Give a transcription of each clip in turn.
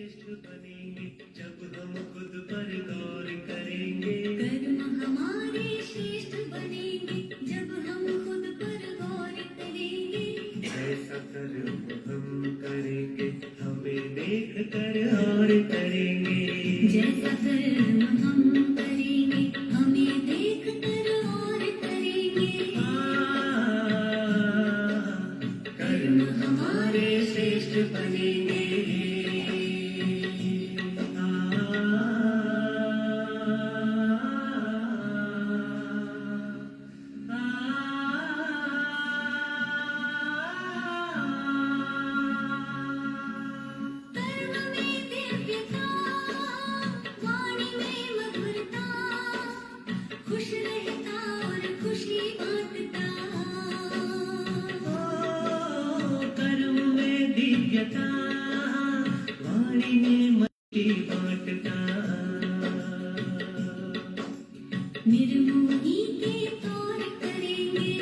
श्रेष्ठ बनेंगे जब हम खुद पर गौर करेंगे। कर्म हमारे श्रेष्ठ बनेंगे जब हम खुद पर गौर करेंगे। जैसा कर्म हम करेंगे हमें देख कर और करेंगे। जैसा कर्म हम करेंगे हमें देख कर और करेंगे। कर्म हमारे श्रेष्ठ बनेंगे। कर्म में दिव्यता, वाणी में मधुरता, खुश रहता और खुशी बांटता। कर्म में दिव्यता, वाणी में मति बांटता। निर्मोही के तौर करेंगे।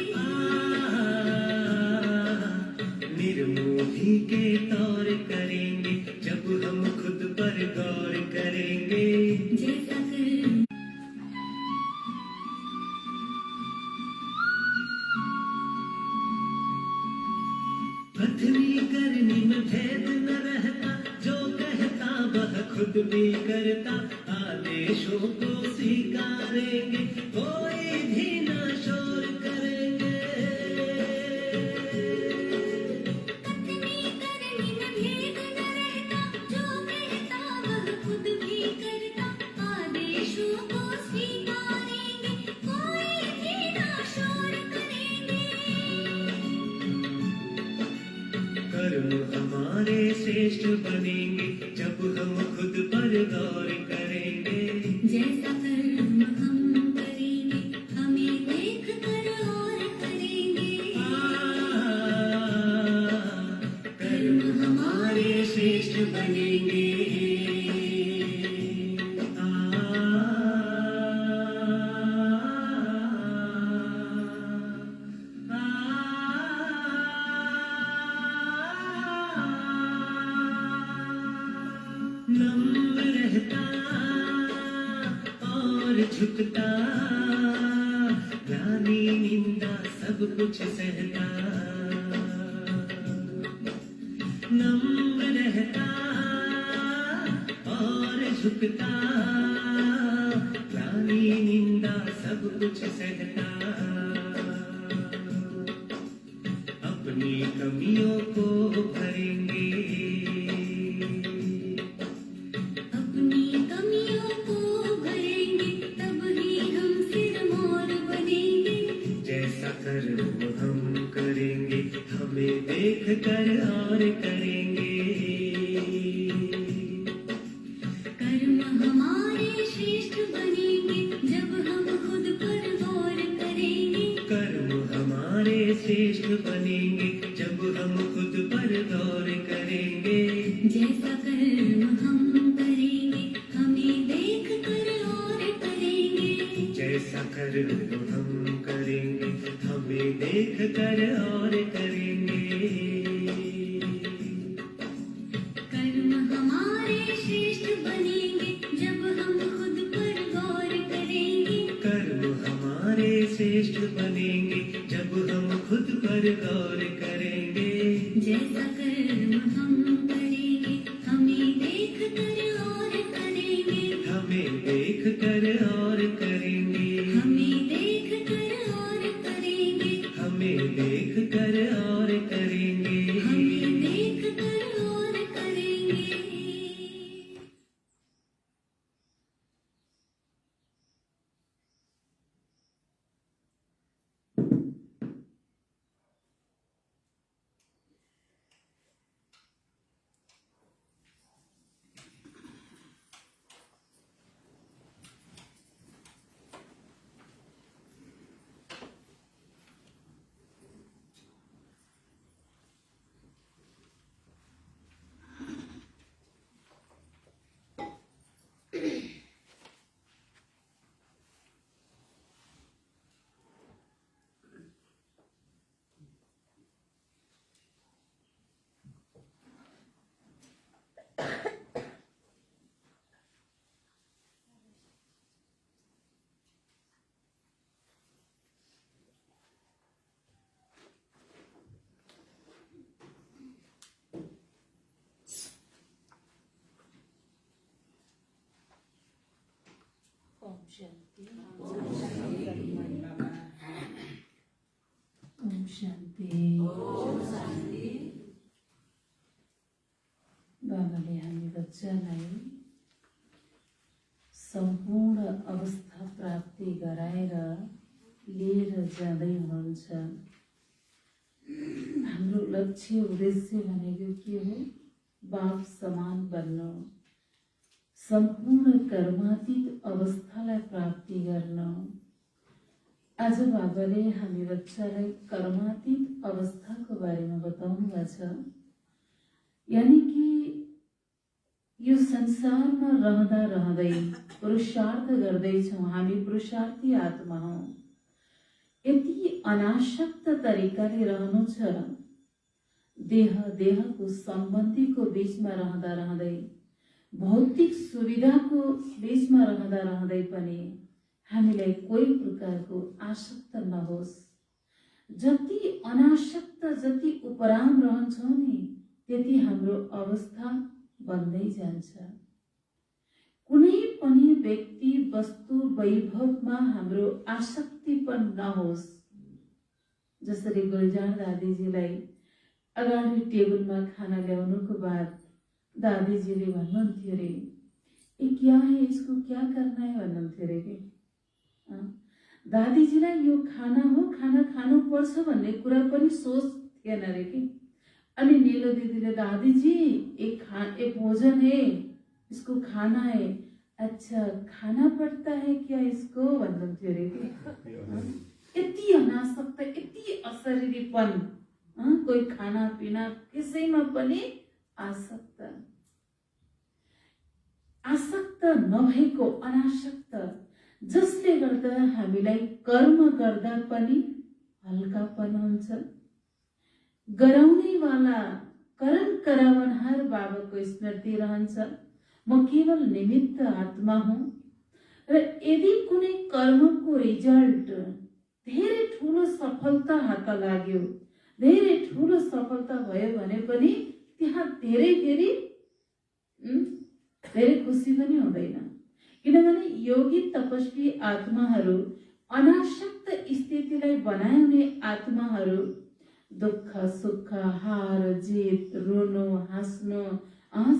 निर्मोही के तौर करेंगे जब हम खुद पर गौर करेंगे। जैसा कर्म पृथ्वी करनी में भेद न रहता, जो कहता वह खुद भी करता। आदेशों को स्वीकारेंगे कोई भी ना शोर करेंगे। पत्नी करनी में भेद न रहता, जो कहता वह खुद भी करता। आदेशों को स्वीकारेंगे कोई भी ना शोर करेंगे। कर्म हमारे श्रेष्ठ बनेंगे जब हम खुद पर गौर करेंगे। जैसा कर्म हम करेंगे हमें देख कर और करेंगे। कर्म हमारे श्रेष्ठ बनेंगे। नम्र रहता और झुकता, ग्लानि निंदा सब कुछ सहता। नम्र रहता और झुकता, ग्लानि निंदा सब कुछ सहता। अपनी कमियों को भरेंगे। अपनी कमियों को भरेंगे तब ही हम सिरमौर बनेंगे। जैसा कर्म हम करेंगे हमें देख कर और करेंगे। कर्म हमारे श्रेष्ठ बनेंगे जब हम खुद पर गौर करेंगे। कर्म हमारे श्रेष्ठ बनेंगे जब हम खुद पर गौर करेंगे। जैसा कर्म हम करेंगे हमें देख कर और करेंगे। जैसा कर्म हम करेंगे हमें देख कर और करेंगे। कर्म हमारे श्रेष्ठ बनेंगे जब हम खुद पर गौर करेंगे। कर्म हमारे श्रेष्ठ बनेंगे जब हम खुद पर गौर करेंगे। जैसा कर्म हम करेंगे हमें देख कर और करेंगे। हमें देख कर और करेंगे। हमें देख कर और करेंगे। हमें देख कर और करेंगे। हमें देख कर और करेंगे। शान्ति। बाबाले हामी बच्चालाई सम्पूर्ण अवस्था प्राप्ति गराएर लिएर जाँदै हुनुहुन्छ। हाम्रो लक्ष्य उद्देश्य भनेको के हो? बाप समान बन्नु, सम्पूर्ण कर्मातीत अवस्थालाई प्राप्ति गर्न। आज बाबाले हामी बच्चालाई कर्मातीत अवस्थाको बारेमा बताउनु भएको छ। यानी कि यो संसारमा रहँदा रहँदै पुरुषार्थ गर्दैछौँ, हामी पुरुषार्थी आत्मा हौँ। यति अनासक्त तरिकाले रहनु छ, देहको सम्बन्धीको बीचमा रहँदा रहँदै, भौतिक सुविधाको बीचमा रहँदा रहँदै पनि हामीलाई कोही प्रकारको आसक्त नहोस्। जति अनासक्त, जति उपराम रहन्छौँ नि, त्यति हाम्रो अवस्था बन्दै जान्छ। कुनै पनि व्यक्ति, वस्तु, वैभवमा हाम्रो आसक्तिपन नहोस्। जसरी गुलजार दादीजीलाई अगाडि टेबलमा खाना ल्याउनुको बाद दादीजीले भन्नुहुन्थ्यो रे, ये क्या है, इसको क्या करना है भन्नुहुन्थ्यो रे के। दादीजीलाई यो खाना हो, खाना खानु पर्छ भन्ने कुरा पनि सोच थिएन रे के। अनि नीलो दीदीले, दादीजी ये भोजन है, इसको खाना है। अच्छा खाना पड़ता है क्या इसको भन्नुहुन्थ्यो रे के। यति अनासक्त, यति अशरीरीपन, कोही खाना पिना कसैमा पनि आसक्त नभएको अनासक्त, जसले गर्दा हामीलाई कर्म गर्दा पनि हल्कापन हुन्छ। गराउने वाला, कर्म करावनहार बाबाको स्मृति रहन्छ। म केवल निमित्त आत्मा हुँ र यदि कुनै कर्मको रिजल्ट धेरै ठुलो सफलता हात लाग्यो, धेरै ठुलो सफलता भयो भने पनि त्यहाँ धेरै खुसी पनि हुँदैन। किनभने योगी तपस्वी आत्माहरू, अनासक्त स्थितिलाई बनाउने आत्माहरू दुःख सुख, हार जीत, रोनो हाँस्नु,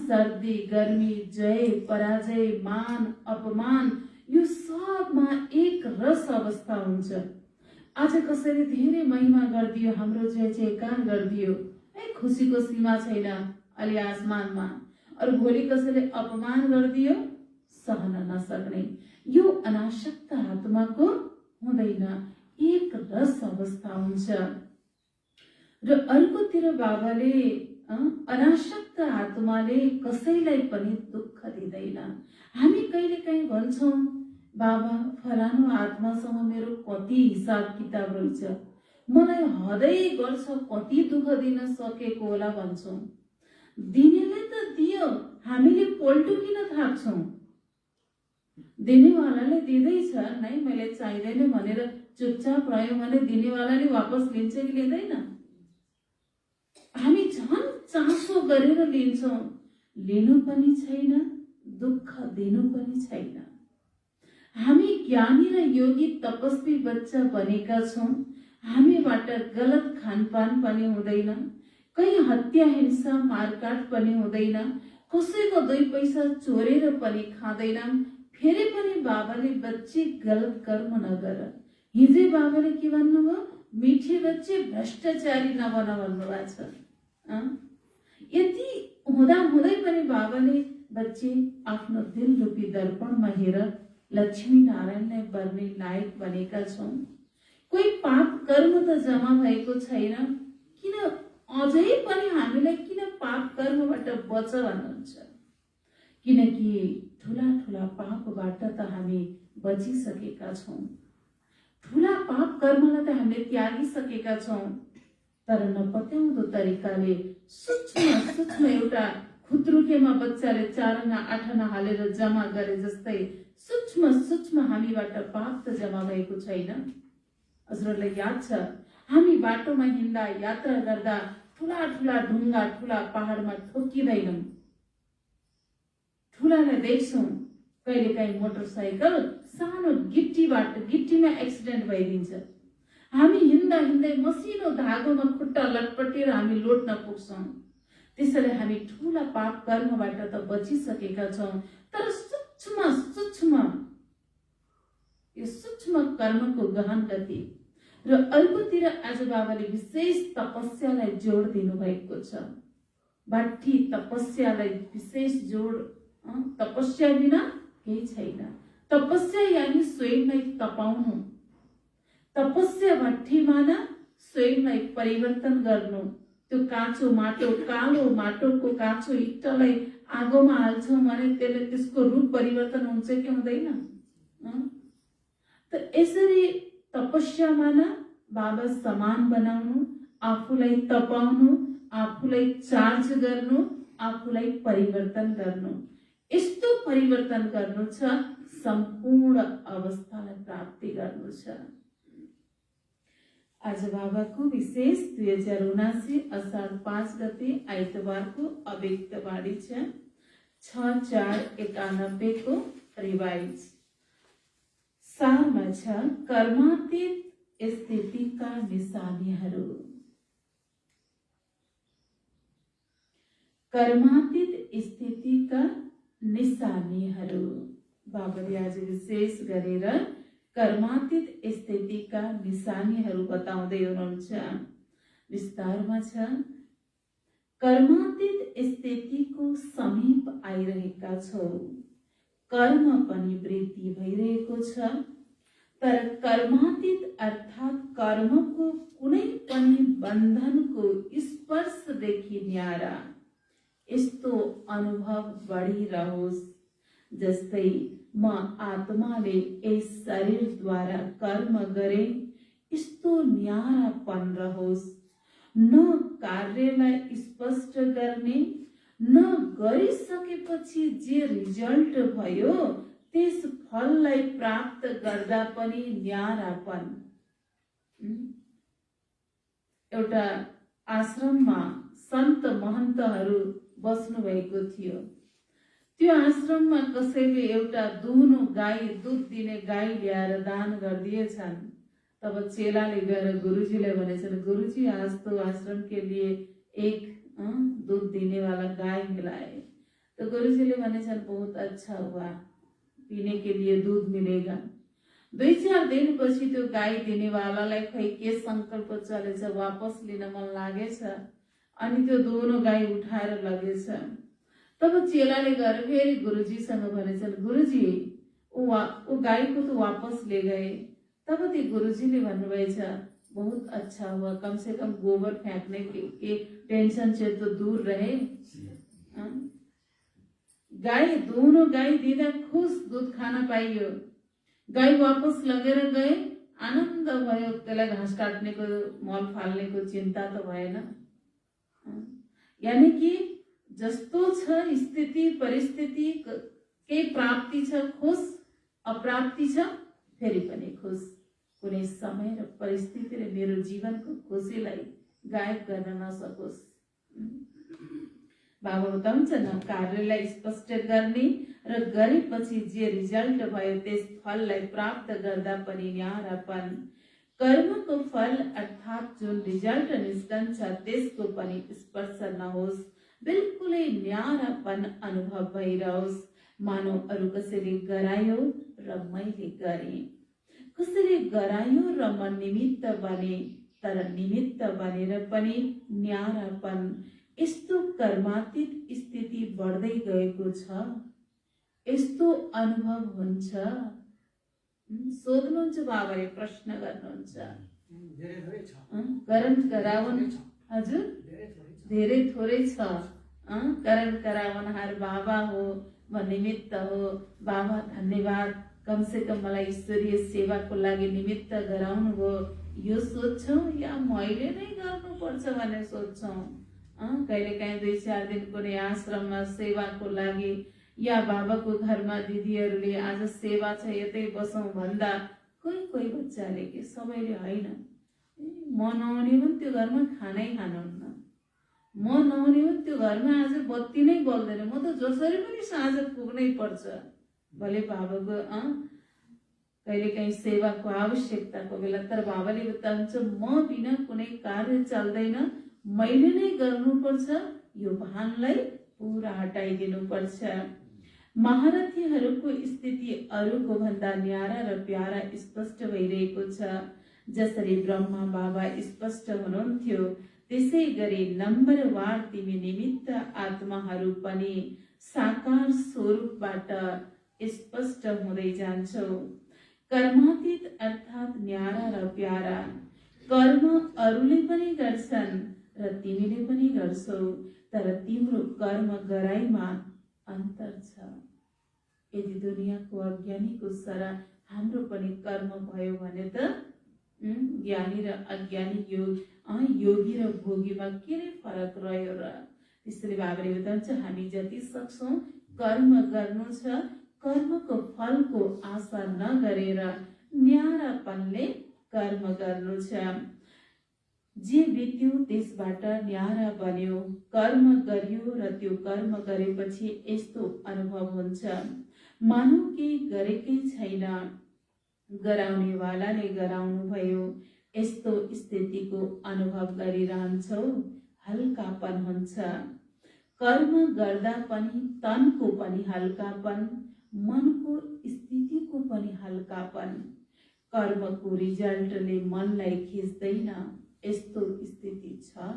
सर्दी गर्मी, जय पराजय, मान अपमान, यो सबमा एक रस अवस्था हुन्छ। आज कसैले धेरै महिमा गरिदियो, हाम्रो जय जयकार गरिदियो, खुसीको सीमा छैन अलि आसमानमा। और भोलि कसैले अपमान गरिदियो, सहन नसक्ने। यो अनासक्त आत्माको हुँदैन, एक रस अवस्था हुन्छ। र अर्कोतिर बाबाले अनासक्त आत्माले कसैलाई पनि दुःख दिँदैन। हामी कहिलेकाहीँ भन्छौँ, बाबा फलानु आत्मासँग मेरो कति हिसाब किताब रहेछ, मलाई हदै गर्छ, कति दुःख दिन सकेको होला भन्छौँ। दिनेले त दियो, हामीले पल्टु किन थाक्छौँ? दिनेवालाले दिँदैछ, नै मैले चाहिँदैन भनेर चुपचाप रह्यो भने दिनेवालाले वापस लिन्छ कि लिँदैन? हामी झन् चासो गरेर लिन्छौँ, लिनु पनि छैन, दुःख दिनु पनि छैन। हामी ज्ञानी र योगी तपस्वी बच्चा बनेका छौँ। हामीबाट गलत खानपान पनि हुँदैन, कहीँ हत्या हिंसा मारकाट पनि हुँदैन, कसैको 2 पैसा चोरेर पनि खाँदैनौँ। फेरि पनि बाबाले बच्चे गलत कर्म नगर। हिजै बाबाले के भन्नुभयो? मिठे बच्चे भ्रष्टाचारी नबन भन्नुभएको छ। यति हुँदा हुँदै पनि बाबाले बच्चे आफ्नो दिल रूपी दर्पणमा हेर लक्ष्मी नारायणलाई बर्ने लायक बनेका छौँ। कोही पाप कर्म त जमा भएको छैन, किन अझै पनि हामीलाई किन पाप कर्मबाट बच भन्नुहुन्छ? किनकि ठुला ठुला पापबाट त हामी बचिसकेका छौँ, ठुला पाप कर्मलाई त हामीले त्यागिसकेका छौँ। तर नपत्याउँदो तरिकाले सूक्ष्म एउटा खुत्रुकेमा बच्चाले 4 आना 8 आना हालेर जमा गरे जस्तै सूक्ष्म हामीबाट पाप त जमा भएको छैन। हजुरहरूलाई याद छ, हामी बाटोमा हिँड्दा, यात्रा गर्दा ठुला ठुला ढुङ्गा, ठुला पहाडमा ठोकिँदैनौँ, ठुलालाई देख्छौँ, कहिलेकाहीँ मोटरसाइकल सानो गिट्टीमा एक्सिडेन्ट भइदिन्छ। हामी हिँड्दा हिँड्दै मसिनो धागोमा खुट्टा लटपटेर हामी लोट्न पुग्छौँ। त्यसैले हामी ठूला पाप कर्मबाट त बचिसकेका छौँ, तर सूक्ष्म कर्मको गहन गति र अर्कोतिर आज बाबाले विशेष तपस्यालाई जोड दिनुभएको छ। बाठी तपस्यालाई विशेष जोड, तपस्या बिना केही छैन। तपस्या यानि स्वयंलाई तपाउनु। तपस्या भट्टीमा स्वयंलाई परिवर्तन गर्नु। त्यो काँचो माटो, कालो माटोको काँचो इट्टलाई आगोमा हाल्छौँ भने त्यसले त्यसको रूप परिवर्तन हुन्छ कि हुँदैन? त यसरी तपस्यामा बाबा समान बनाउनु, आफूलाई तपाउनु, आफूलाई चार्ज गर्नु, आफूलाई परिवर्तन गर्नु। यस्तो परिवर्तन गर्नु छ, सम्पूर्ण अवस्थालाई प्राप्ति गर्नु छ। आज बाबाको विशेष 2079 असार 5 गते आइतबारको अव्यक्त बाणी छ। 6/4/91 को रिवाइज सारमा छ कर्मातीत स्थितिका निशानीहरू। कर्मातीत स्थितिका निशानीहरू बाबाले आज विशेष गरेर कर्मातीत स्थितिका निशानीहरू बताउँदै हुनुहुन्छ। विस्तारमा छ कर्मातीत स्थितिको समीप आइरहेका छौ। कर्म पनि वृद्धि भइरहेको छ, तर कर्मातीत अर्थात् कर्मको कुनै पनि बन्धनको स्पर्शदेखि न्यारा यस्तो अनुभव बढिरहोस् जस्तै म आत्माले यस शरीरद्वारा कर्म गरे यस्तो न्यारापन रहोस्। न कार्यलाई स्पष्ट गर्ने, न गरिसकेपछि जे रिजल्ट भयो त्यस फललाई प्राप्त गर्दा पनि न्यारापन। एउटा आश्रममा सन्त महन्तहरू बस्नु भएको थियो। त्यो आश्रममा कसैले एउटा दुहुनो गाई, दुध दिने गाई ल्याएर दान गरिदिएछन्। तब चेलाले गएर गुरुजीलाई भनेछन्, गुरुजी आज तो आश्रम के लिए एक दूध देने वाला गाय मिला है। तो गुरुजीले भनेछन् बहुत अच्छा हुआ, पीने के लिए दूध मिलेगा। 2-4 दिनपछि त्यो गाई दिने वालालाई खै के संकल्प चलेछ, वापस लिन मन लागेछ अनि त्यो दोनो गाई उठाएर लगेछ। तब चेलाले गएर फेरि गुरुजीसँग भनेछन्, गुरुजी वो गाई को तो वापस ले गए। तब ती गुरुजीले भन्नुभएछ बहुत अच्छा हुआ, कम से कम गोबर फेंकने के टेंशन से तो दूर रहे। गाई दोनों गाई दिँदा खुश, दूध खान पाइयो। गाई वापस लगेर गए, आनन्द भयो। त्यसलाई घाँस काट्नेको, मल फाल्नेको चिन्ता त भएन। यानी कि जस्तो छ स्थिति परिस्थिति, केही प्राप्ति छ खुश, अप्राप्ति छ फेरि पनि खुश। कुनै समय र परिस्थितिले मेरो जीवनको खुसीलाई गायब गर्न नसकोस्। बाबा बताउँछ न, कार्यलाई स्पष्ट गर्ने र गरेपछि जे रिजल्ट भयो त्यस फललाई प्राप्त गर्दा पनि न्यारापन। कर्मको फल अर्थात् जुन रिजल्ट निस्कन्छ त्यसको पनि स्पर्श नहोस्, बिल्कुलै न्यारापन अनुभव भइरहोस्। मानौ अरू कसैले गरायो र मैले गरेँ, कसैले गरायो र म निमित्त बने, तर निमित्त बनेर पनि न्यारापन। यस्तो कर्मातीत स्थिति बढ्दै गएको छ, यस्तो अनुभव हुन्छ। सोध्नुहुन्छ बाबाले, प्रश्न गर्नुहुन्छ, करण गराउन हजुर धेरै थोरै छ। करण गराउनहार बाबा हो, म निमित्त हो। बाबा धन्यवाद, कम से कम मलाई ईश्वरीय सेवाको लागि निमित्त गराउनु भयो। यो सोध्छौँ या मैले नै गर्नुपर्छ भनेर सोध्छौँ। कहिलेकाहीँ 2-4 दिन कुनै आश्रममा सेवाको लागि या बाबाको घरमा दिदीहरूले आज सेवा छ यतै बसौँ भन्दा कोही बच्चाले के सबैले होइन, म नआउने पनि त्यो घरमा खानै खानुहुन्न, म नआउने पनि त्यो घरमा आज बत्ती नै बल्दैन, म त जसरी पनि साँझ पुग्नै पर्छ भले बाबाको कहिलेकाहीँ सेवाको आवश्यकताको बेला, तर बाबाले बताउनुहुन्छ म बिना कुनै कार्य चल्दैन, मैले नै गर्नुपर्छ, यो भानलाई पुरा हटाइदिनुपर्छ। महारथीहरूको स्थिति अरूको भन्दा न्यारा र प्यारा स्पष्ट भइरहेको छ। जसरी ब्रह्मा बाबा स्पष्ट हुनुहुन्थ्यो, त्यसै गरी नम्बरवार तिमी निमित्त आत्माहरू पनि साकार स्वरूपबाट स्पष्ट हुँदै जान्छौ। कर्मातीत अर्थात् न्यारा र प्यारा। कर्म अरूले पनि गर्छन् र तिमीले पनि गर्छौ, तर तिम्रो कर्म गराइमा अन्तर छ। यदि दुनियाँको अज्ञानीको सरह हाम्रो पनि कर्म भयो भने त ज्ञानी र अज्ञानी योगी र भोगीमा के नै फरक रह्यो र। त्यसैले बाबाले बताउँछ हामी जति सक्छौँ कर्म गर्नु छ, कर्मको फलको आशा नगरेर न्यारापनले कर्म गर्नु छ। जे बित्यो त्यसबाट न्यारा बन्यो। कर्म गरियो र त्यो कर्म गरेपछि यस्तो अनुभव हुन्छ, मानव केही गरेकै छैन, गराउनेवालाले गराउनु भयो। यस्तो स्थितिको अनुभव गरिरहन्छौ, हल्कापन हुन्छ। कर्म गर्दा पनि तनको पनि हल्कापन, मनको स्थितिको पनि हल्कापन। कर्मको रिजल्टले मनलाई खिच्दैन, यस्तो स्थिति छ।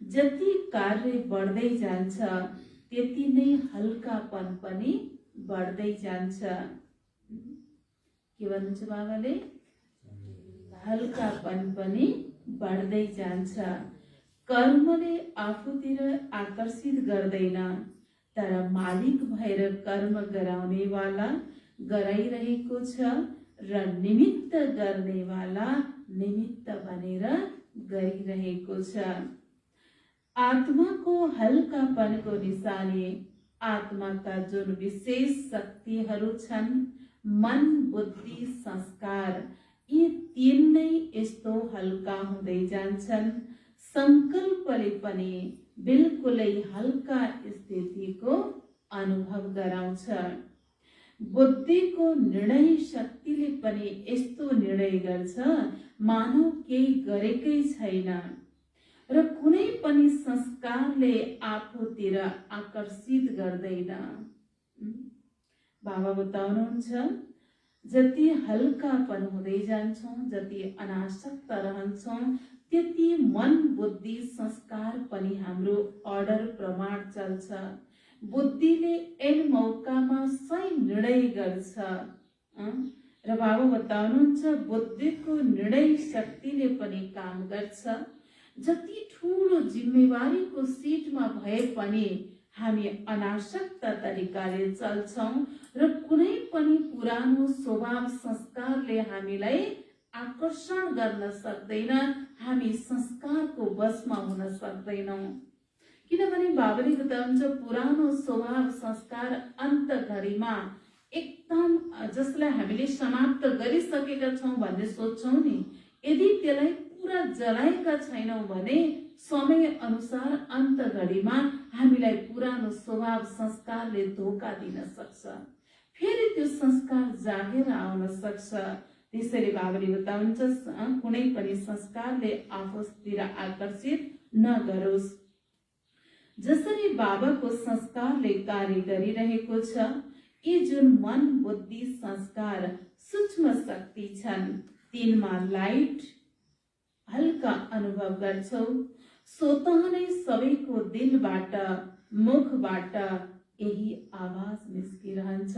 जति कार्य बढ्दै जान्छ त्यति नै हल्कापन पनि बढ्दै जान्छ। के भन्नुहुन्छ बाबाले? हल्कापन पनि बढ्दै जान्छ। कर्मले आफूतिर आकर्षित गर्दैन, तर मालिक भएर कर्म गराउनेवाला गराइरहेको छ र निमित्त गर्नेवाला निमित्त बनेर गरिरहेको छ। आत्माको हल्कापनको निशानी आत्माका जुन विशेष शक्तिहरू छन्, मन बुद्धि संस्कार, यी तीन नै यस्तो हल्का हुँदै जान्छन्। संकल्पले पनि बिल्कुलै हल्का स्थितिको अनुभव गराउँछ। बुद्धिको निर्णय शक्तिले पनि यस्तो निर्णय गर्छ मानव केही गरेकै छैन र कुनै पनि संस्कारले आफूतिर आकर्षित गर्दैन। बाबा बताउनुहुन्छ जति हल्कापन हुँदै जान्छौँ, जति अनासक्त रहन्छौँ, त्यति मन बुद्धि संस्कार पनि हाम्रो अर्डर प्रमाण चल्छ। बुद्धिले एन मौकामा सही निर्णय गर्छ र बाबा बताउनुहुन्छ बुद्धिको निर्णय शक्तिले पनि काम गर्छ। जति ठुलो जिम्मेवारीको सिटमा भए पनि हामी अनासक्त तरिकाले चल्छौँ र कुनै पनि पुरानो स्वभाव संस्कारले हामीलाई आकर्षण गर्न सक्दैन, हामी संस्कारको वशमा हुन सक्दैनौँ। किनभने बाबाले बताउनुहुन्छ पुरानो स्वभाव संस्कार अन्त घडीमा एकदम जसलाई हामीले समाप्त गरिसकेका छौँ भन्ने सोच्छौँ नि, यदि त्यसलाई पुरा जलाएका छैनौँ भने समय अनुसार अन्त घडीमा हामीलाई पुरानो स्वभाव संस्कारले धोका दिन सक्छ, फेरि त्यो संस्कार जागेर आउन सक्छ। त्यसैले बाबाले बताउनुहुन्छ कुनै पनि संस्कारले आफूतिर आकर्षित नगरोस्। जसरी बाबाको संस्कारले कार्य गरिरहेको छ, यी जुन मन बुद्धि संस्कार सूक्ष्म शक्ति छन्, तिनमा लाइट हल्का अनुभव गर्छौ। स्वतः नै सबैको दिलबाट मुखबाट यही आवाज निस्किरहन्छ,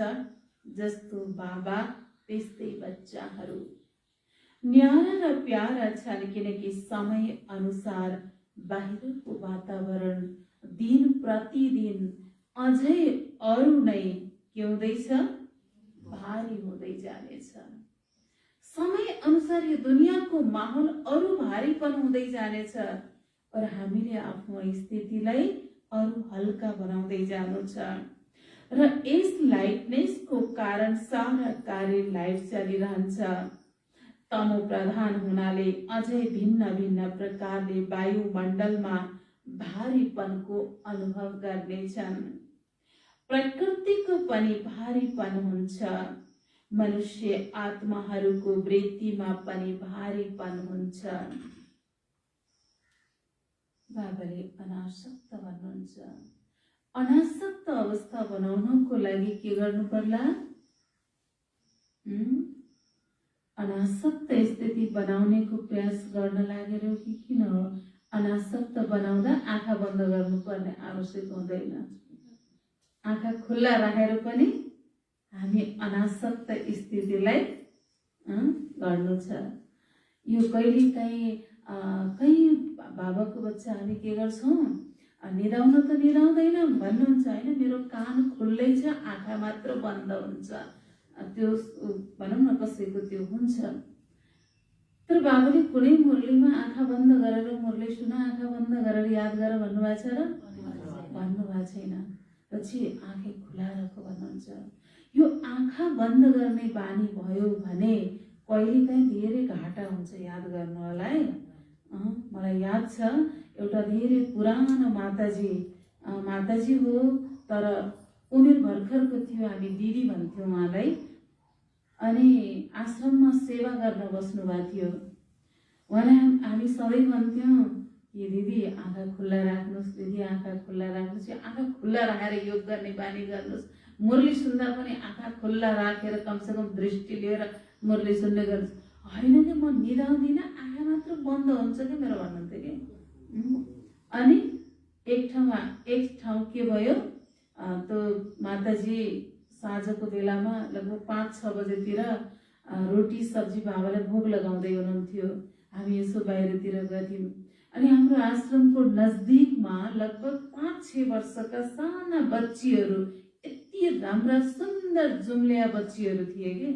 जस्तो बाबा त्यस्तै बच्चाहरू न्यारा र प्यारा छन्, किनकि समय अनुसार बाहिरको वातावरण दिन प्रतिदिन अझै अरू नै के हुँदैछ, भारी हुँदै जानेछ। समय अनुसार यो दुनियाँको माहौल अरू भारीपन हुँदै जानेछ और हामीले आफ्नो स्थितिलाई अरू हल्का बनाउँदै जानु छ र यस लाइटनेसको कारण सारा कार्य लाइट चलिरहन्छ। तमो प्रधान हुनाले अझै भिन्न भिन्न प्रकारले वायुमण्डलमा भारीपनको अनुभव गर्नेछन्। प्रकृतिको पनि भारीपन हुन्छ, मनुष्य आत्माहरूको वृत्तिमा पनि भारीपन हुन्छ। बाबाले अनासक्त भन्नुहुन्छ। अनासक्त अवस्था बनाउनको लागि के गर्नु पर्ला? अनासक्त स्थिति बनाउनेको प्रयास गर्न लागेर कि किन हो? अनासक्त बनाउँदा आँखा बन्द गर्नुपर्ने आवश्यक हुँदैन। आँखा खुल्ला राखेर पनि हामी अनासक्त स्थितिलाई गर्नु छ। यो कहिलेकाहीँ कहीँ बाबाको बच्चा हामी के गर्छौँ, निदाउन त निदाउँदैन भन्नुहुन्छ होइन, मेरो कान खुल्लै छ, आँखा मात्र बन्द हुन्छ, त्यो भनौँ न कसैको त्यो हुन्छ। तर बाबाले कुनै मुरलीमा आँखा बन्द गरेर मुरली सुन, आँखा बन्द गरेर याद गर भन्नुभएको छ र? भन्नुभएको छैन। पछि आँखै खुला राख भन्नुहुन्छ। यो आँखा बन्द गर्ने बानी भयो भने कहिलेकाहीँ धेरै घाटा हुन्छ याद गर्नलाई। मलाई याद छ एउटा धेरै पुरानो माताजी हो, तर उमेर भर्खरको थियो, हामी दिदी भन्थ्यौँ उहाँलाई। अनि आश्रममा सेवा गर्न बस्नु भएको थियो। उहाँलाई हामी सधैँ भन्थ्यौँ कि दिदी आँखा खुल्ला राख्नुहोस्, दिदी आँखा खुल्ला राख्नुहोस्, आँखा खुल्ला राखेर योग गर्ने बानी गर्नुहोस्। मुरली सुन्दा पनि आँखा खुल्ला राखेर कमसेकम दृष्टि लिएर मुरली सुन्ने गर्नुहोस्। होइन कि म निदाउँदिनँ, आँखा मात्र बन्द हुन्छ कि मेरो भन्नुहुन्थ्यो कि। अनि एक ठाउँ के भयो, त्यो माताजी साँझको बेलामा लगभग 5-6 बजेतिर रोटी सब्जी बाबालाई भोग लगाउँदै हुनुहुन्थ्यो। हामी यसो बाहिरतिर गथ्यौँ। अनि हाम्रो आश्रमको नजदिकमा लगभग 5-6 वर्षका साना बच्चीहरू, यति राम्रा सुन्दर जुम्लिया बच्चीहरू थिए कि।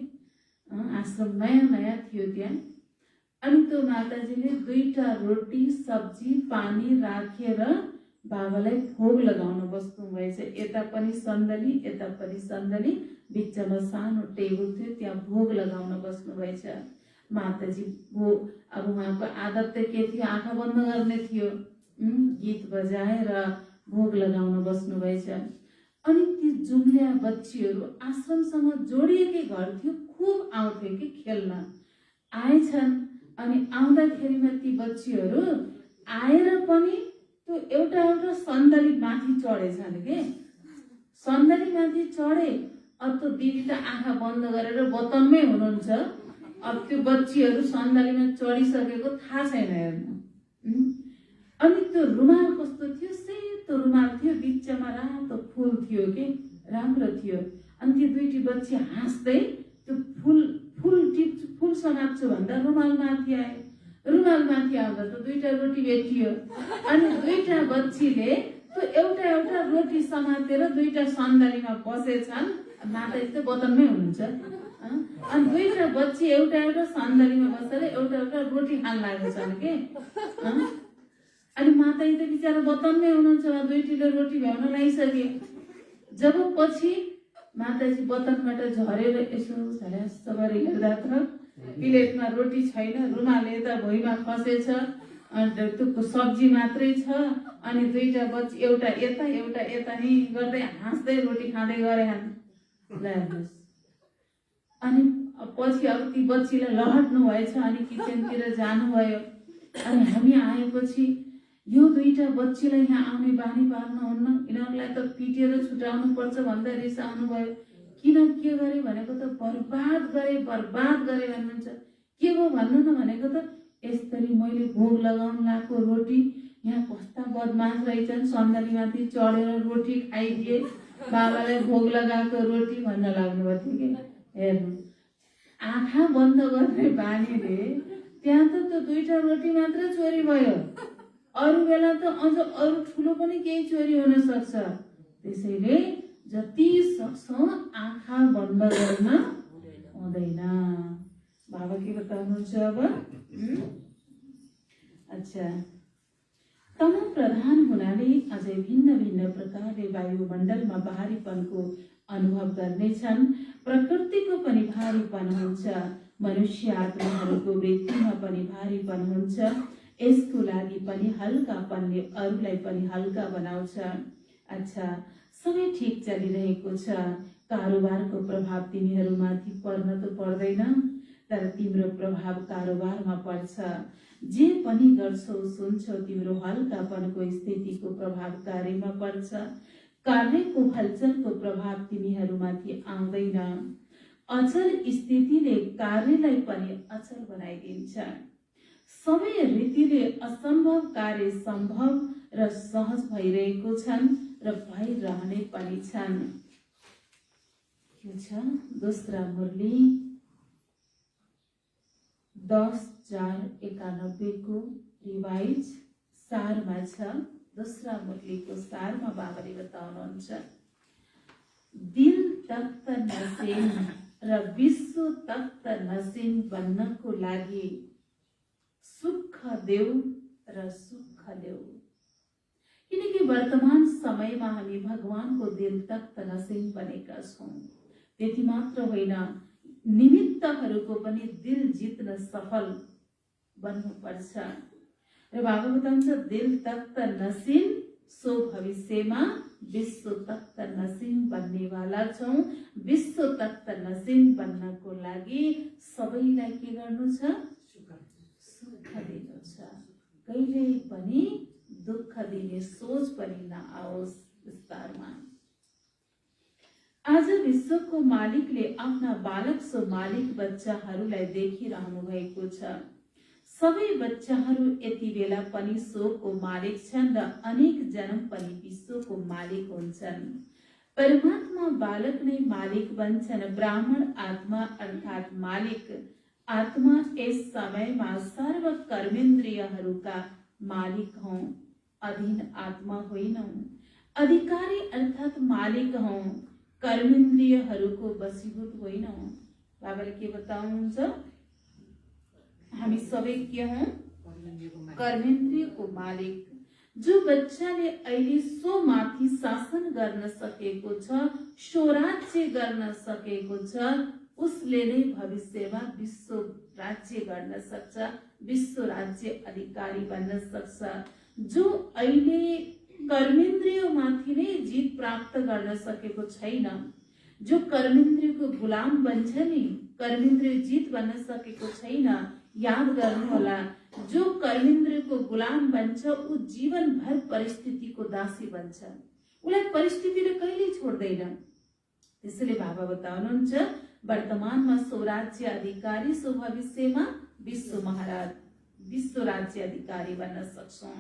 आश्रम नयाँ नयाँ थियो त्यहाँ। अनि त्यो माताजीले 2टा रोटी सब्जी पानी राखेर बाबालाई भोग लगाउन बस्नु भएछ। यता पनि सन्दली, यता पनि सन्दली, बिचमा सानो टेबल थियो, त्यहाँ भोग लगाउन बस्नु भएछ। माताजी अब उहाँको आदत त के थियो, आँखा बन्द गर्ने थियो, गीत बजाएर भोग लगाउन बस्नु भएछ। अनि ती जुम्लिया बच्चीहरू आश्रमसँग जोडिएकै घर थियो, खुब आउँथे कि खेल्न आएछन्। अनि आउँदाखेरिमा ती बच्चीहरू आएर पनि त्यो एउटा सन्दली माथि चढेछन् के। सन्दली माथि चढे, अब त्यो दिदी त आँखा बन्द गरेर बतनमै हुनुहुन्छ। अब त्यो बच्चीहरू सन्दलीमा चढिसकेको थाहा छैन हेर्नु। अनि त्यो रुमाल कस्तो थियो, सेतो रुमाल थियो, बिचमा रातो फुल थियो कि, राम्रो थियो। अनि ती 2टी बच्ची हाँस्दै त्यो फुल समात्छु भन्दा रुमाल माथि आयो। रुमाल माथि आउँदा त 2टा रोटी भेटियो। अनि 2टा बच्चीले त्यो एउटा रोटी समातेर 2टा सन्दलीमा बसेछन्। माताजी त बतनमै हुनुहुन्छ। अनि 2टा बच्ची एउटा सन्दलीमा बसेर एउटा रोटी खान लागेछन् के। अनि माताजी त बिचारा बतनमै हुनुहुन्छ, 2टीले रोटी भ्याउन लागिसके। जब पछि माताजी बतनबाट झरेर यसो झल्यास गरेर हेर्दा त प्लेटमा रोटी छैन, रुमाल यता भुइँमा खसेछ, अनि त्यो सब्जी मात्रै छ। अनि 2टा बच्ची एउटा यता नि गर्दै हाँस्दै रोटी खाँदै गरेछन्। अनि पछि अब ती बच्चीलाई लहट्नु भएछ, अनि किचनतिर जानुभयो। अनि हामी आएपछि यो 2टा बच्चीलाई यहाँ आउने बानी पार्नुहुन्न, यिनीहरूलाई त पिटेर छुटाउनु पर्छ भन्दै रिसाउनु भयो। किन के गरे भनेको त बर्बाद गरे भन्नुहुन्छ। के हो भन्नु न भनेको त यसरी मैले भोग लगाउन लाएको रोटी यहाँ कस्ता बदमास रहेछन्, सन्दलीमाथि चढेर रोटी खाइदिए, बाबालाई भोग लगाएको रोटी भन्न लाग्नुभएको थियो कि। हेर्नु, आँखा बन्द गर्ने बानीले त्यहाँ त 2टा रोटी मात्र चोरी भयो, अरू बेला त अझ अरू ठुलो पनि केही चोरी हुन सक्छ। त्यसैले जति सक्छ आँखा बन्द गर्न हुँदैन। बाबा के बताउनुहुन्छ अब? अच्छा, तम प्रधान हुनाले अझै भिन्न भिन्न प्रकारले वायुमण्डलमा भारीपनको अनुभव गर्नेछन्। प्रकृतिको पनि भारीपन हुन्छ, मनुष्य आत्माहरूको वृत्तिमा पनि भारीपन हुन्छ। यसको लागि पनि हल्कापनले अरूलाई पनि हल्का बनाउँछ। अच्छा, सबै ठिक चलिरहेको छ, कारोबारको प्रभाव तिमीहरूमाथि पर्न त पर्दैन, तर तिम्रो प्रभाव कारोबारमा पर्छ। जे पनि गर्छौ सुन्छौ तिम्रो हल्कापनको स्थितिको प्रभाव कार्यमा पर्छ। कार्यको हलचलको प्रभाव तिमीहरूमाथि आउँदैन। अचल स्थितिले कार्यलाई पनि अचल बनाइदिन्छ। समय रीतिले असम्भव कार्य सम्भव र सहज भइरहेको छन् र भइरहने पनि छन्। यो छ दोस्रा मुरली 10:491 को रिवाइज सारमा छ। दोस्रा मुरलीको सारमा बाबाले बताउनुहुन्छ, दिल तख्त नसिन र विश्व तख्त नसिन बन्नको लागि सुख देऊ र सुख ल्याऊ। किनकि वर्तमान समयमा हामी भगवानको दिल तख्त नसिन बनेका छौँ। त्यति मात्र होइन, निमित्तहरूको पनि दिल जित्न सफल बन्नुपर्छ। र बाबा बताउँछ दिल तख्त नसिन सो भविष्यमा विश्व तख्त नसिन बन्नेवाला छौँ। विश्व तख्त नसिन बन्नको लागि सबैलाई के गर्नु छ? सुख दिनु छ। कहिले पनि दुःख दिने सोच पनि नआओस् विस्तारमा। आज विश्वको मालिकले आफ्ना बालक सो मालिक बच्चाहरूलाई देखिरहनु भएको छ। सबै बच्चाहरू यति बेला पनि सोको मालिक छन् र अनेक जन्म पनि विश्वको मालिक हुन्छन्। परमात्मा बालक नै मालिक बन्छन्। ब्राह्मण आत्मा अर्थात् मालिक आत्मा यस समयमा सर्व कर्मेन्द्रियहरूका मालिक हौ, अधीन आत्मा होइनौ। अधिकारी अर्थात् मालिक हौ, कर्मेन्द्रियहरूको वशीभूत होइनौ। बाबाले के बताउनुहुन्छ? हामी सबै के हौं? कर्मेन्द्रियको मालिक। जो बच्चाले अहिले सो माथि शासन गर्न सकेको छ, सो राज्य गर्न सकेको छ, उसले नै भविष्यमा विश्व राज्य गर्न सक्छ, विश्व राज्य अधिकारी बन्न सक्छ। जो अहिले कर्मेन्द्रियमाथि नै जित प्राप्त गर्न सकेको छैन, जो कर्मेन्द्रियको गुलाम बन्छ नि, कर्मेन्द्रिय जित बन्न सकेको छैन, याद गर्नुहोला, जो कर्मेन्द्रियको गुलाम बन्छ ऊ जीवनभर परिस्थितिको दासी बन्छ। उसलाई परिस्थितिले कहिल्यै छोड्दैन। त्यसैले बाबा बताउनुहुन्छ वर्तमानमा स्वराज्य अधिकारी सो भविष्यमा विश्व महाराज, विश्व राज्य अधिकारी बन्न सक्छौं।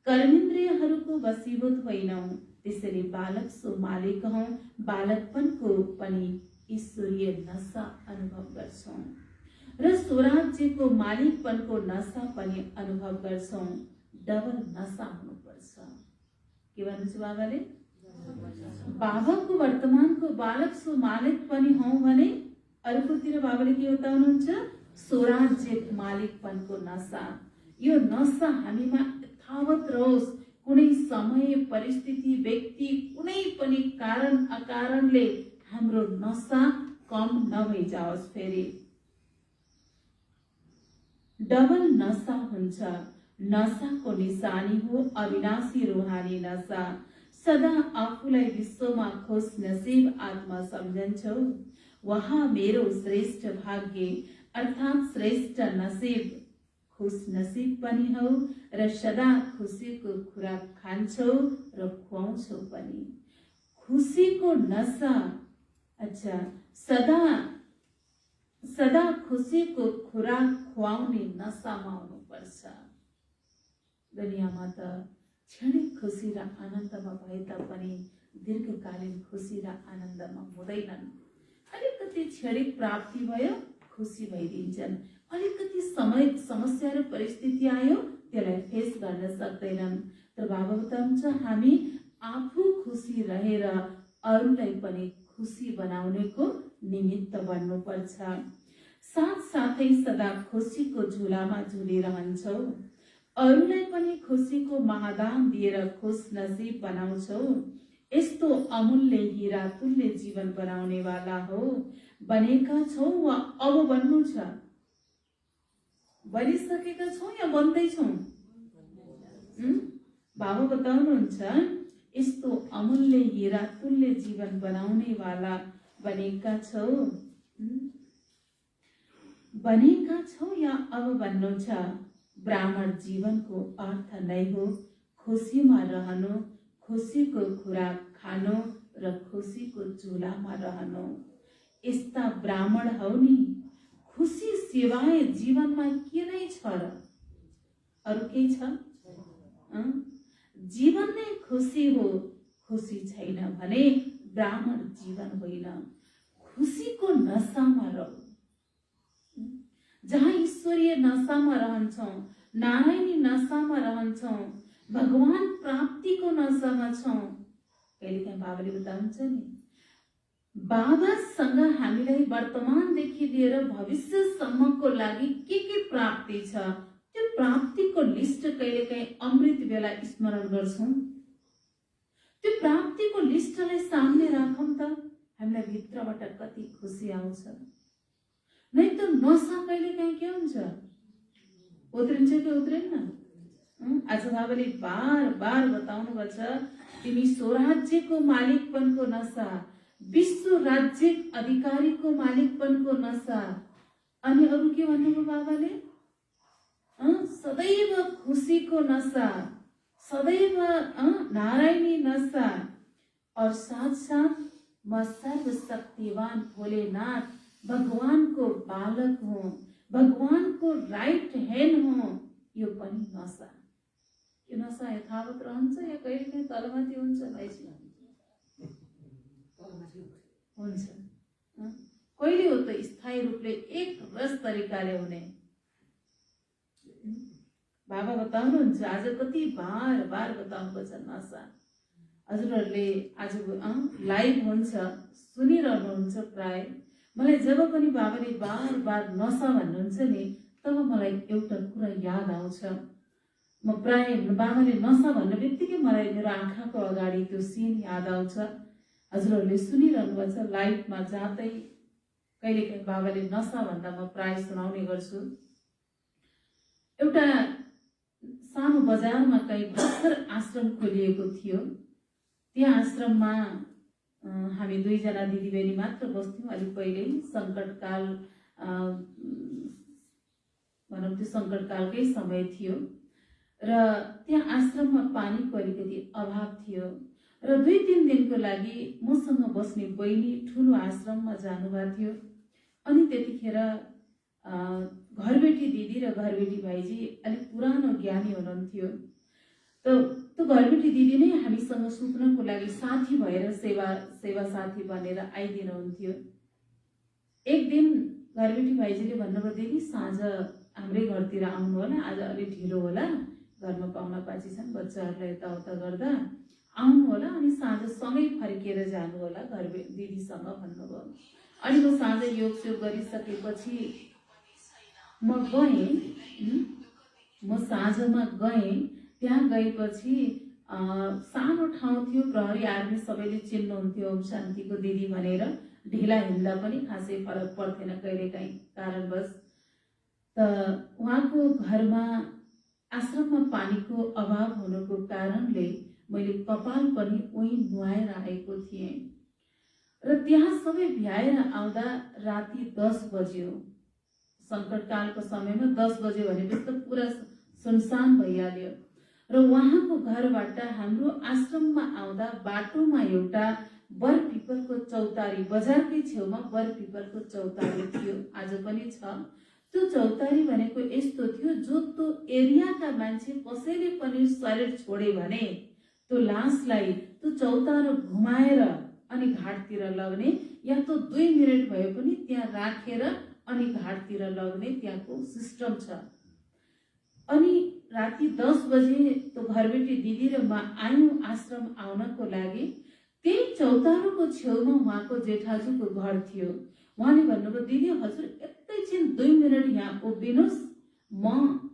कर्मेन्द्रियहरूको वशीभूत होइनौ। त्यसैले बालक सो मालिक हौ। बालकपनको पनि ईश्वरीय नशा अनुभव गर्छौं र स्वराज्यको मालिकपनको नशा पनि अनुभव गर्छौं। डबल नशा हुनुपर्छ। के भन्नुहुन्छ बाबाले? बाबाको वर्तमानको बालक सो मालिक पनि हौ भने अर्कोतिर बाबाले के बताउनुहुन्छ? स्वराज्य मालिकपनको नशा। यो नशा हामीमा यथावत रहोस्। कुनै समय, परिस्थिति, व्यक्ति, कुनै पनि कारण अकारणले हाम्रो नशा कम नभइजाओस्। फेरि डबल नशा हुन्छ। नशाको निशानी हो अविनाशी रूहानी नशा। सदा आफूलाई विश्वमा खुश नसीब आत्मा सम्झन्छौ। वहाँ मेरो श्रेष्ठ भाग्य अर्थात् श्रेष्ठ नसीब, खुश नसीब पनि हौ र सदा खुसीको खुराक खान्छौ र खुवाउँछौ पनि। खुसीको नशा, अच्छा, सदा खुसीको खुराक खुवाउने नशामा हुनुपर्छ। दुनियाँमा त क्षणिक खुसी र आनन्दमा भए तापनि दीर्घकालीन खुसी र आनन्दमा हुँदैनन्। अलिकति क्षणिक प्राप्ति भयो, खुसी भइदिन्छन्। अलिकति समय, समस्या र परिस्थिति आयो, त्यसलाई फेस गर्न सक्दैनन्। तर बाबा बताउँछ हामी आफू खुसी रहेर अरूलाई पनि खुसी बनाउनेको निमित्त बन्नुपर्छ। साथसाथै सदा खुसीको झुलामा झुलिरहन्छौ। अरूलाई पनि खुसीको महादान दिएर खुश नसीब बनाउँछौ। यस्तो अमूल्य हीरा तुल्य जीवन बनाउने वाला हो। बनेका छौ वा अब बन्नु छ? बनिसकेका छौ या बन्दैछौ? बाबा बताउनुहुन्छ यस्तो अमूल्य हीरा तुल्य जीवन बनाउने वाला बनेका छौ बनेका छौ या अब भन्नु छ ब्राह्मण जीवनको अर्थ नै हो खुसीमा रहनु, खुसीको खुराक खानु र खुसीको चुलामा रहनु। यस्ता ब्राह्मण हौ नि, खुसी सिवाय जीवनमा के नै छ र? अरू केही छ? जीवन नै खुसी हो, खुसी छैन भने ब्राह्मण जीवन होइन। खुसीको नशामा रह, जहाँ ईश्वरीय नशामा रहन्छौँ, नारायणी नशामा रहन्छौँ, भगवान प्राप्तिको नशामा छौँ। कहिलेकाहीँ बाबाले बताउनुहुन्छ नि, बाबासँग हामीलाई वर्तमानदेखि लिएर भविष्यसम्मको लागि के प्राप्ति छ, त्यो प्राप्तिको लिस्ट कहिलेकाहीँ अमृत बेला स्मरण गर्छौँ। त्यो प्राप्तिको लिस्टलाई सामने राखौँ त हामीलाई भित्रबाट कति खुसी आउँछ। नै त नसा कहिलेकाहीँ के हुन्छ, उत्रिन्छ कि उत्रिन्न? आज बाबाले बार बार बताउनु भएको छ, तिमी स्वराज्यको मालिकपनको नसा, विश्व राज्य अधिकारीको मालिकपनको नसा, अनि अरू के भन्नुभयो बाबाले? सदैव खुसीको नशा, सदैव नारायणी नशा, और साथ साथ म सर्वशक्तिवान भोलेनाथ भगवान को बालक हूँ, भगवान को राइट हैंड हूँ। यो पनि नशा। यो नशा यथावत रहन्छ या कहिलेकाहीँ तलमाथि हुन्छ? हुन्छ। कहिले हो त स्थायी रूपले एक रस तरिकाले हुने? बाबा बताउनुहुन्छ, आज कति बार बार बताउनु छ नशा। हजुरहरूले आज लाइभ हुन्छ, सुनिरहनुहुन्छ प्राय। मलाई जब पनि बाबाले बार बार नशा भन्नुहुन्छ नि, तब मलाई एउटा कुरा याद आउँछ। म प्राय बाबाले नशा भन्ने बित्तिकै मलाई मेरो आँखाको अगाडि त्यो सिन याद आउँछ। हजुरहरूले सुनिरहनु भएको छ लाइभमा जाँदै, कहिलेकाहीँ बाबाले नशा भन्दा म प्राय सुनाउने गर्छु। एउटा सानो बजारमा कहीँ भर्खर आश्रम खोलिएको थियो। त्यहाँ आश्रममा हामी दुईजना दिदीबहिनी मात्र बस्थ्यौँ। अलिक पहिल्यै सङ्कटकाल भनौँ, त्यो सङ्कटकालकै समय थियो र त्यहाँ आश्रममा पानीको अलिकति अभाव थियो र 2-3 दिनको लागि मसँग बस्ने बहिनी ठुलो आश्रममा जानुभएको थियो। अनि त्यतिखेर घरबेटी दिदी र घरबेटी भाइजी अलिक पुरानो ज्ञानी हुनुहुन्थ्यो। त्यो घरबेटी दिदी नै हामीसँग सुत्नको लागि साथी भएर सेवा साथी बनेर आइदिनुहुन्थ्यो। एक दिन घरबेटी भाइजीले भन्नुभयो, दिदी साँझ हाम्रै घरतिर आउनु होला, आज अलि ढिलो होला, घरमा पाहुना पाची छन्, बच्चाहरूलाई यताउता गर्दा आउनु होला, अनि साँझ सँगै फर्किएर जानु होला दिदीसँग भन्नुभयो। अनि म साँझ योग गरिसकेपछि म साँझमा गएँ। त्यहाँ गएपछि सानो ठाउँ थियो, प्रहरी आर्मी सबैले चिन्नुहुन्थ्यो, ओम शान्तिको दिदी भनेर। ढिला हिँड्दा पनि खासै फरक पर्थेन कहिलेकाहीँ कारणवश। त उहाँको घरमा आश्रममा पानीको अभाव हुनुको कारणले मैले कपाल पनि उही नुहाएर आएको थिएँ र त्यहाँ सबै भ्याएर आउँदा राति 10 बज्यो। सङ्कटकालको समयमा 10 बज्यो भनेपछि त पुरा सुनसान भइहाल्यो। र उहाँको घरबाट हाम्रो आश्रममा आउँदा बाटोमा एउटा बर पिपलको चौतारी, बजारकै छेउमा बर पिपलको चौतारी थियो, आज पनि छ। त्यो चौतारी भनेको यस्तो थियो, जो त्यो एरियाका मान्छे कसैले पनि शरीर छोडे भने त्यो लासलाई त्यो चौतारो घुमाएर अनि घाटतिर लग्ने, या तो 2 मिनट भए पनि त्यहाँ राखेर अनि घाटतिर लग्ने त्यहाँको सिस्टम छ। अनि राति 10 बजे त्यो घरबेटी दिदी र म आयौँ आश्रम आउनको लागि। त्यही चौतारोको छेउमा उहाँको जेठाजुको घर थियो। उहाँले भन्नुभयो, दिदी हजुर एकैछिन 2 मिनट यहाँ उभिनुहोस्, म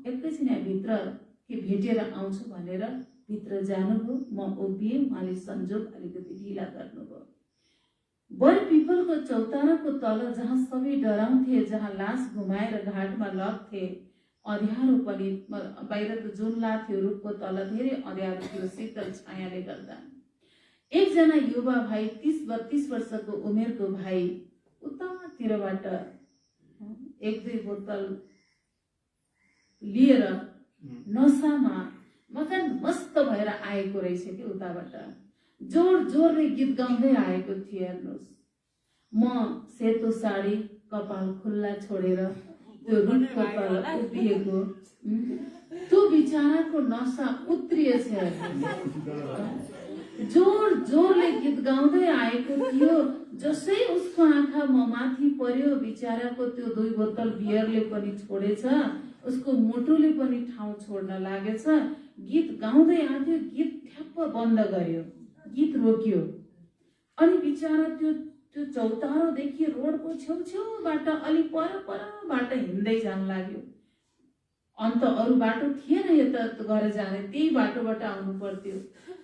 एकैछिन यहाँ भित्र के भेटेर आउँछु भनेर भित्र जानुभयो। म उभिएँ, उहाँले संजोग अलिकति ढिला गर्नुभयो। बर पिपलको चौताराको तल जहाँ सबै डराउँथे, जहाँ लास घुमाएर घाटमा लग्थे, अँध्यारो पनि, बाहिर त जुन लाग्थ्यो रुखको तल धेरै अँध्यारो थियो शीतल छायाले गर्दा। एकजना युवा भाइ 30-32 वर्षको उमेरको भाइ उतातिरबाट 1-2 बोतल लिएर नसामा मगन मस्त भएर आएको रहेछ कि उताबाट जोर जोरले गीत गाउँदै आएको थियो। हेर्नुहोस्, म सेतो साडी कपाल खुल्ला छोडेर त्यो रुखको तल उभिएको, त्यो बिचराको नसा उत्रिएछ। जोर जोरले गीत गाउँदै आएको थियो। जसै उसको आँखा म माथि पर्यो, बिचराको त्यो 2 बोतल बियरले पनि छोडेछ, उसको मुटुले पनि ठाउँ छोड्न लागेछ। गीत गाउँदै आथ्यो, गीत ठ्याप्प बन्द गर्यो, गीत रोक्यो। अनि बिचरा त्यो चौतारोदेखि रोडको छेउछेउबाट अलि परबाट हिँड्दै जान लाग्यो। अन्त अरू बाटो थिएन यता घर जाने, त्यही बाटोबाट आउनु पर्थ्यो।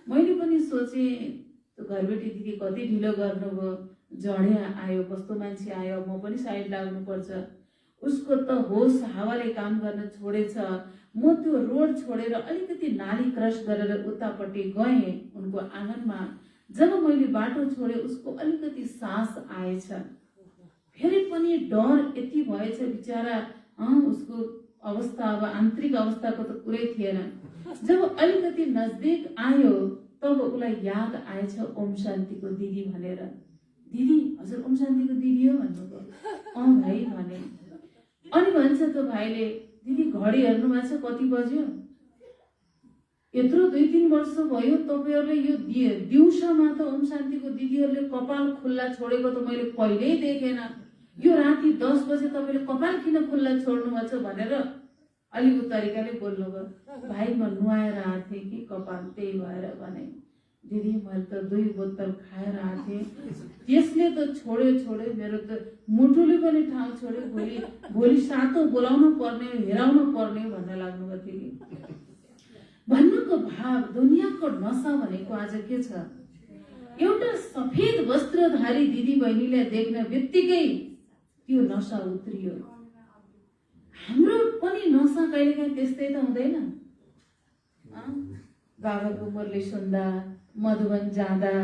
मैले पनि सोचे त्यो घरबेटी दिदी कति ढिलो गर्नुभयो, जडे आयो, कस्तो मान्छे आयो, म पनि साइड लाग्नुपर्छ। उसको त होस हावाले काम गर्न छोडेछ। म त्यो रोड छोडेर अलिकति नाली क्रस गरेर उतापट्टि गएँ उनको आँगनमा। जब मैले बाटो छोडे उसको अलिकति सास आएछ। फेरि पनि डर यति भएछ बिचरा, उसको अवस्था अब आन्तरिक अवस्थाको त कुरै थिएन। जब अलिकति नजदिक आयो तब उसलाई याद आएछ ओम शान्तिको दिदी भनेर। दिदी, हजुर ओम शान्तिको दिदी हो भन्नुभयो। भाइ भने। अनि भन्छ त्यो भाइले, दिदी घडी हेर्नु भएको छ, कति बज्यो? यत्रो 2-3 वर्ष भयो तपाईहरुले यो दिउँसोमा त ओम शान्तिको दिदीहरुले कपाल खुल्ला छोडेको त मैले कहिल्यै देखेन। यो राति 10 बजे तपाईले कपाल किन खुल्ला छोड्नु भएको छ भनेर अलि उ तरिकाले बोल्नु भयो। भाइ म नुहाएर आथे कि कपाल, त्यही भएर भने। दिदी मैले त 2 बोतल खाएर आथे, त्यसले त छोड्यो मेरो त मुटुले पनि ठाउँ छोड्यो। भोलि सातो बोलाउनु पर्ने, हेराउनु पर्ने भन्न लाग्नु भयो कि। भन्नुको भाव दुनियाँको नशा भनेको आज के छ? एउटा सफेद वस्त्रधारी दिदी बहिनीले देख्न बित्तिकै त्यो नशा उत्रियो। हाम्रो पनि नशा कहिलेकाहीँ त्यस्तै त हुँदैन? बाबाको मुरली सुन्दा, मधुबन जाँदा,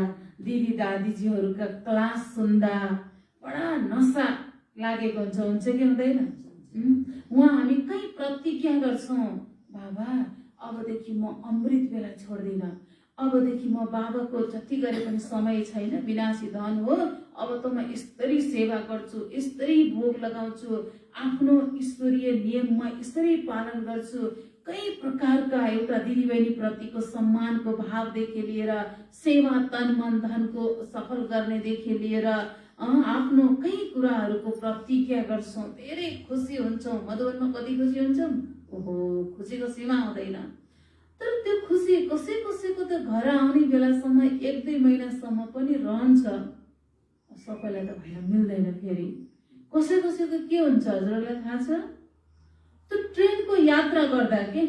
दिदी दादीजीहरूका क्लास सुन्दा बडा नशा लागेको हुन्छ कि हुँदैन? उहाँ हामी कहीँ प्रतिज्ञा गर्छौँ, बाबा अबदेखि म अमृत बेला छोड्दिन, अबदेखि म बाबाको जति गरे पनि समय छैन, विनाशी धन हो, अब त म ईश्वरी सेवा गर्छु, ईश्वरी भोग लगाउँछु, आफ्नो ईश्वरीय नियममा ईश्वरी पालन गर्छु। कई प्रकारका एउटा दिदीबहिनी प्रतिको सम्मानको भावदेखि लिएर सेवा तन मन धनको सफल गर्नेदेखि लिएर आफ्नो कई कुराहरूको प्रतिज्ञा गर्छौँ, धेरै खुसी हुन्छौँ। मधुबनमा कति खुसी हुन्छौँ? ओहो, खुसीको सीमा हुँदैन। तर त्यो खुसी कसैको त घर आउने बेलासम्म 1-2 महिनासम्म पनि रहन्छ, सबैलाई त भएर मिल्दैन। फेरि कसैको के हुन्छ हजुरलाई थाहा छ? त्यो ट्रेनको यात्रा गर्दा के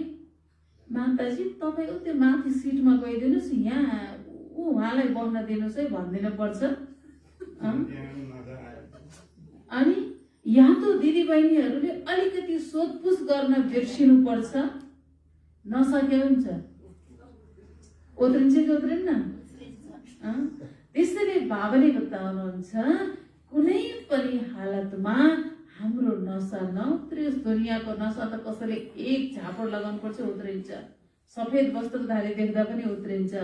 माताजी तपाईको त्यो माथि सिटमा गइदिनुस्, यहाँ उहाँलाई बस्न दिनुस् है भन्दिन पर्छ। अनि यहाँ त दिदीबहिनीहरूले अलिकति सोधपुछ गर्न बिर्सिनु पर्छ। नशा के हुन्छ? ओत्रिन्छ कि ओत्रिन्न? त्यसैले बाबाले बताउनुहुन्छ कुनै पनि हालतमा हाम्रो नशा नउत्रियोस्। दुनियाँको नशा त कसैले एक झापड लगाउनु पर्छ उत्रिन्छ, सफेद वस्त्रधारी देख्दा पनि उत्रिन्छ।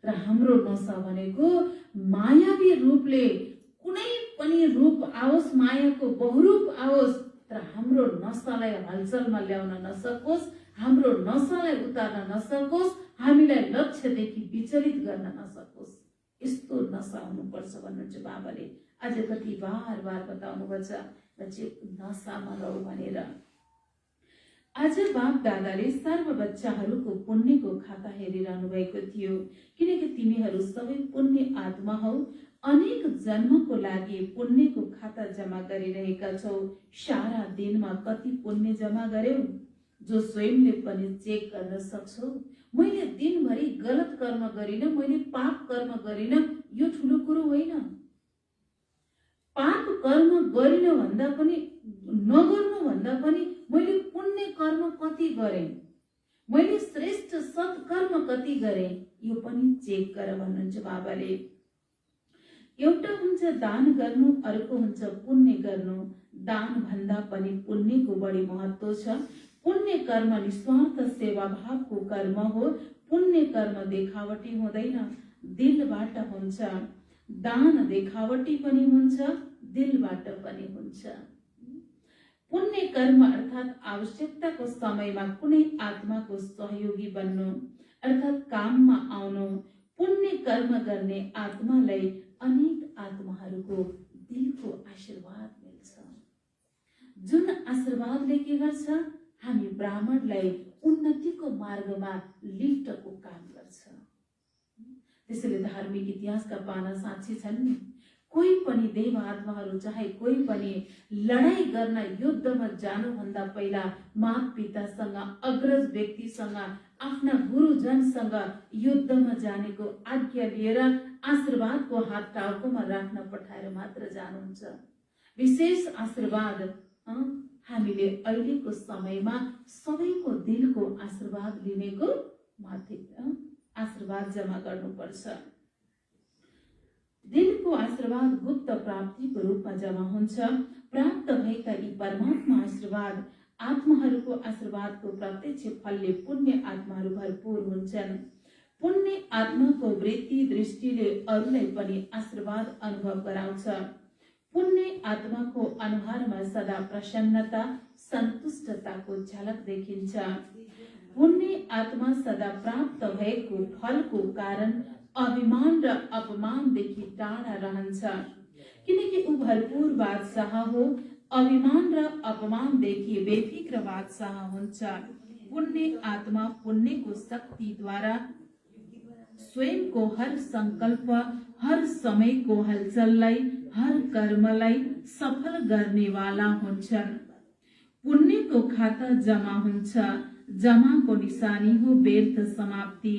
र हाम्रो नशा भनेको मायावी रूपले कुनै पनि रूप आओस्, मायाको बहुरूप आओस्, तर हाम्रो नशालाई हलचलमा ल्याउन नसकोस्, हाम्रो नशालाई उतार्न नसकोस्, हामीलाई लक्ष्यदेखि विचलित गर्न नसकोस्। यस्तो नशा हुनुपर्छ भन्नुहुन्छ बाबाले। आज कति बार बताउनु पर्छ नशामा रहौ भनेर। आज बाप दादाले सर्व बच्चाहरूको पुण्यको खाता हेरिरहनु भएको थियो, किनकि तिमीहरू सबै पुण्य आत्मा हौ, अनेक जन्मको लागि पुण्यको खाता जम्मा गरिरहेका छौ। सारा दिनमा कति पुण्य जम्मा गर्यौ जो स्वयंले पनि चेक गर्न सक्छौ। मैले दिनभरि गलत कर्म गरिन, मैले पाप कर्म गरिन, यो ठुलो कुरो होइन। पाप कर्म गरिन भन्दा पनि, नगर्नु भन्दा पनि मैले पुण्य कर्म कति गरेँ, मैले श्रेष्ठ सत्कर्म कति गरे यो पनि चेक गर भन्नुहुन्छ बाबाले। एउटा हुन्छ दान गर्नु, अर्को हुन्छ पुण्य गर्नु। दान भन्दा पनि पुण्यको बढी महत्व छ। पुण्य कर्म निस्वार्थ सेवा भावको कर्म हो। पुण्य कर्म देखावटी हुँदैन, दिलबाट हुन्छ। दान देखावटी पनि हुन्छ, दिलबाट पनि हुन्छ। पुण्य कर्म अर्थात् आवश्यकताको समयमा कुनै आत्माको सहयोगी बन्नु अर्थात् काममा आउनु। पुण्य कर्म गर्ने आत्मालाई अनेक आत्माहरूको दिलको आशीर्वाद मिल्छ, जुन आशीर्वादले के गर्छ, हामी ब्राह्मणलाई उन्नतिको मार्गमा लिफ्टको काम गर्छ। त्यसैले धार्मिक इतिहासका पाना साक्षी छन् नि। कोही पनि देव आत्माहरू चाहे कोही पनि लडाई गर्न युद्धमा जानुभन्दा पहिला माता पितासँग, अग्रज व्यक्तिसँग, आफ्ना गुरुजनसँग युद्धमा जानेको आज्ञा लिएर आशीर्वादको हात टाउकोमा राख्न पठाएर मात्र जानुहुन्छ। विशेष आशीर्वाद हामीले अहिलेको समयमा सबैको दिलको आशीर्वाद लिनेको माथि आशीर्वाद जम्मा गर्नुपर्छ। दिलको आशीर्वाद गुप्त प्राप्तिको रूपमा जम्मा हुन्छ। प्राप्त भएका यी परमात्मा आशीर्वाद आत्माहरूको आशीर्वादको प्रत्यक्ष फलले पुण्य आत्माहरू भरपूर हुन्छन्। पुण्य आत्माको वृत्ति दृष्टिले अरूलाई पनि आशीर्वाद अनुभव गराउँछ। पुण्य आत्माको अनुहारमा सदा प्रसन्नता, सन्तुष्टताको झलक देखिन्छ। पुण्य आत्मा सदा प्राप्त भएको फलको कारण अभिमान र अपमानदेखि टाढा रहन्छ, किनकि ऊ भरपूर बादशाह हो। अभिमान र अपमानदेखि बेफिक्र बादशाह हुन्छ। पुण्य आत्मा पुण्यको शक्तिद्वारा स्वयंको हर संकल्प, हर समयको हलचललाई, हर कर्मलाई सफल गर्नेवाला हुन्छन्। पुण्यको खाता जमा हुन्छ। जमाको निशानी हो व्यर्थ समाप्ति।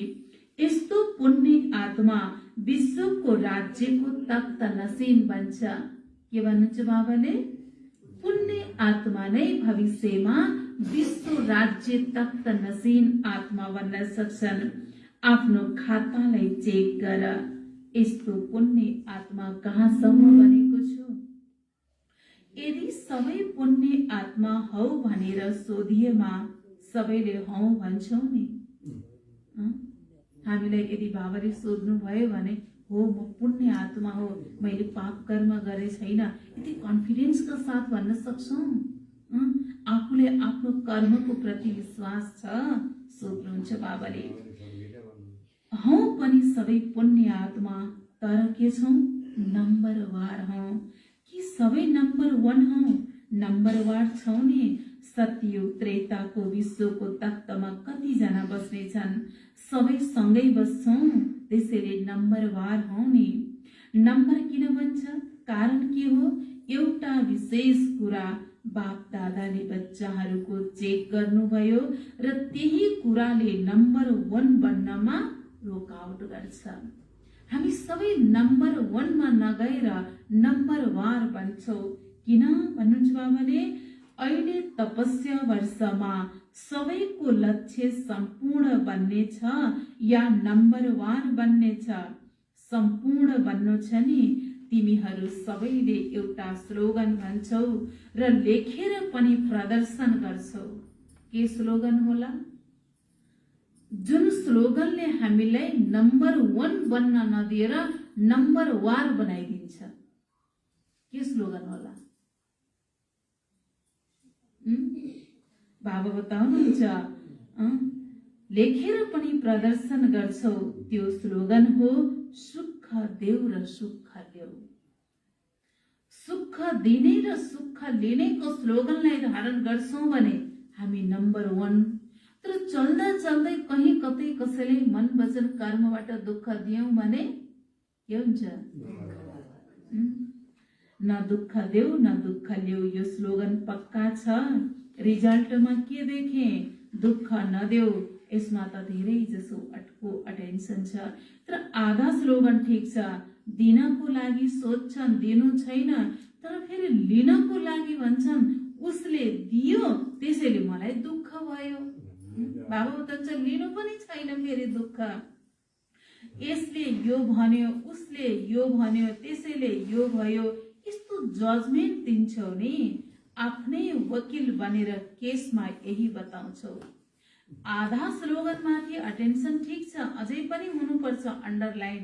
यस्तो पुण्य आत्मा विश्वको राज्यको तख्त नसीन बन्छ। के भन्नुहुन्छ बाबाले? पुण्य आत्मा नै भविष्यमा विश्व राज्य तख्त नसीन आत्मा बन्न सक्छन्। आफ्नो खातालाई चेक गर, यस्तो पुण्य आत्मा कहाँसम्म बनेको छु? यदि सबै पुण्य आत्मा हौ भनेर सोधिएमा सबैले हौ भन्छौ नि। हामीलाई यदि बाबाले सोध्नु भयो भने हो म पुण्य आत्मा हो, मैले पाप कर्म गरे छैन, यति कन्फिडेन्सका साथ भन्न सक्छौँ? आफूले आफ्नो कर्मको प्रति विश्वास छ? सोध्नुहुन्छ बाबाले। हौ पनि सबै पुण्य आत्मा, तर के छौँ? नम्बर वार हौ कि सबै नम्बर 1 हौ? नम्बर वार छौ नि। सत्ययुग त्रेताको विश्वको तख्तमा कतिजना बस्नेछन्? सबै सँगै बस्छौँ, त्यसैले नम्बर वार हौ नि। नम्बर किन भन्छ? कारण के हो? एउटा विशेष कुरा बाप दादाले बच्चाहरूको चेक गर्नुभयो र त्यही कुराले नम्बर 1 बन्नमा रोकावट गर्छ। हामी सबै नम्बर 1 मा नगएर नम्बर वार बन्छौँ। किन भन्नुहुन्छ बाबाले? अहिले तपस्या वर्षमा सबैको लक्ष्य सम्पूर्ण बन्ने छ या नम्बर वार बन्ने छ? सम्पूर्ण बन्नु छ नि। तिमीहरू सबैले एउटा स्लोगन भन्छौ र लेखेर पनि प्रदर्शन गर्छौ। के स्लोगन होला? जुन स्लोगनले हामीलाई नम्बर 1 बन्न नदिएर नम्बर वार बनाइदिन्छ। के स्लोगन होला? बाबा बताउनुहुन्छ लेखेर पनि प्रदर्शन गर्छौ। त्यो स्लोगन हो सुख देऊ र सुख ल्याऊ। सुख दिने र सुख लिनेको स्लोगनलाई धारण गर्छौं भने हामी नम्बर 1। तर चल्दा चल्दै कहीँ कतै कसैले मन वचन कर्मबाट दुःख दियौं भने के हुन्छ? न दुःख देऊ न दुःख ल्याऊ। यो स्लोगन पक्का छ। रिजल्टमा के देखे? दुःख नदेऊ। यसमा त धेरै जसो अटेन्सन छ। तर आधा स्लोगन ठीक छ। दिनको लागि सोध्छन्, दिनु छैन, तर फेरि लिनको लागि भन्छन् उसले दियो त्यसैले मलाई दुःख भयो। भागवतन्छ लिनु पनि छैन फेरि दुःख। यसले यो भन्यो, उसले यो भन्यो, त्यसैले यो भयो, यस्तो जजमेन्ट दिन्छौ नि, आफ्नै वकिल बनेर केसमा यही बताउँछौ। आधा स्लोगनमाथि अटेन्सन ठिक छ, अझै पनि हुनुपर्छ अन्डरलाइन।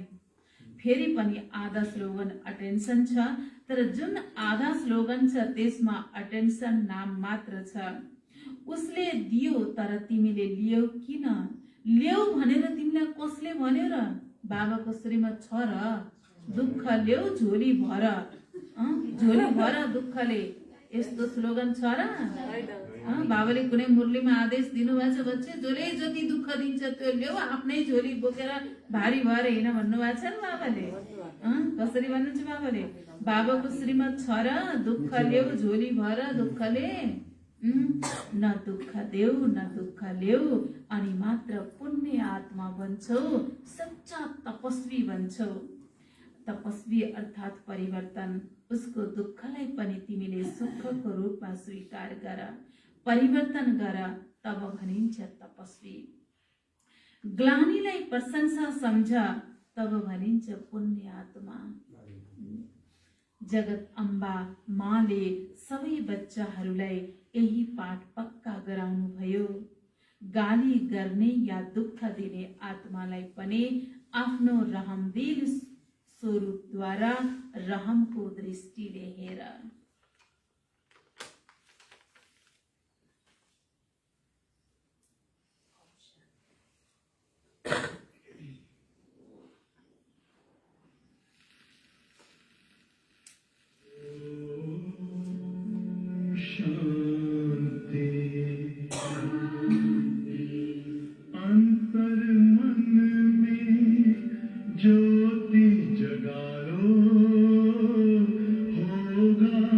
फेरि पनि आधा स्लोगन अटेन्सन छ, तर जुन आधा स्लोगन छ त्यसमा अटेन्सन नाम मात्र छ। उसले दियो तर तिमीले लियौ किन? ल्याऊ भनेर तिमीलाई कसले भन्यो र? बाबाको श्रीमत छ र? दुःख ल्याऊ झोली भर, झोली भर दुःखले, यस्तो स्लोगन छ र? बाबाले कुनै मुरलीमा आदेश दिनुभएको छ, बच्चे जसले जति दुःख दिन्छ त्यो ल्याऊ, आफ्नै झोली बोकेर भारी भएर हिँड भन्नुभएको छ नि बाबाले। कसरी भन्नुहुन्छ बाबाले? बाबाको श्रीमत छ र? दुःख ल्याऊ झोली भर दुःखले, न दुःख देऊ न दुःख ल्याऊ, अनि मात्र पुण्य आत्मा बन्छौ, सच्चा तपस्वी बन्छौ। तपस्वी अर्थात् परिवर्तन। उसको दुःखलाई पनि तिमीले सुखको रूपमा स्वीकार गर, परिवर्तन गर, तब भनिन्छ तपस्वी। ग्लानीलाई प्रशंसा सम्झ, तब भनिन्छ पुण्य आत्मा। जगत अम्बा माले सबै बच्चाहरूलाई यही पाठ पक्का गराउनु भयो। गाली गर्ने या दुःख दिने आत्मालाई पनि आफ्नो रहमदिल स्वरूपद्वारा रहमको दृष्टिले हेर। ज्योति जगा लो, होगा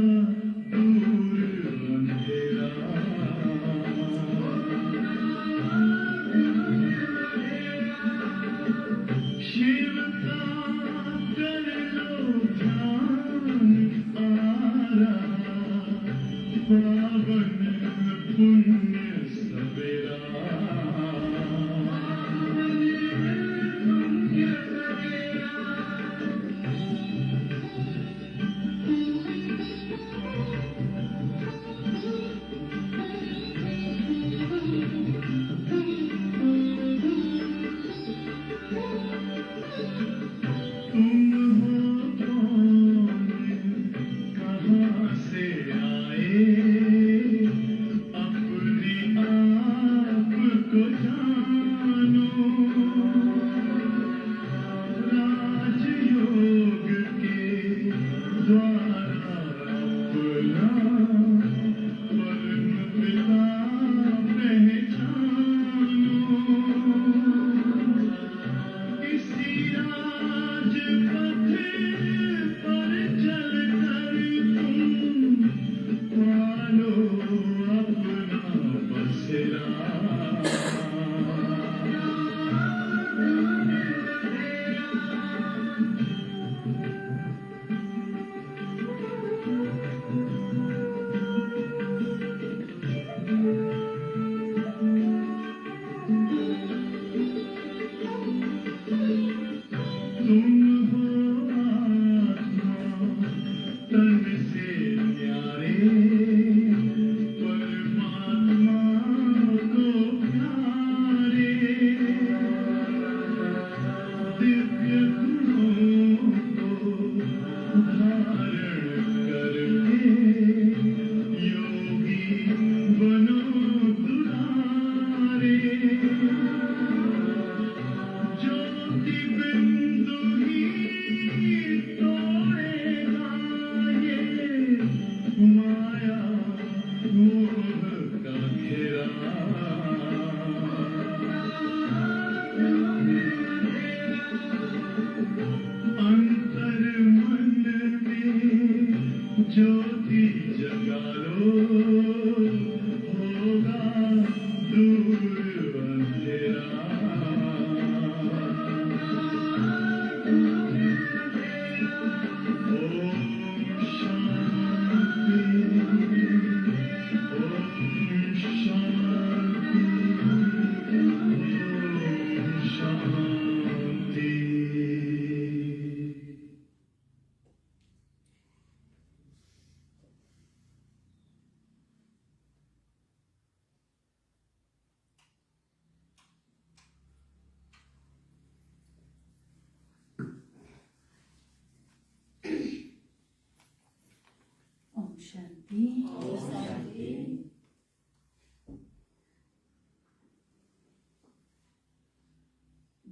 सके।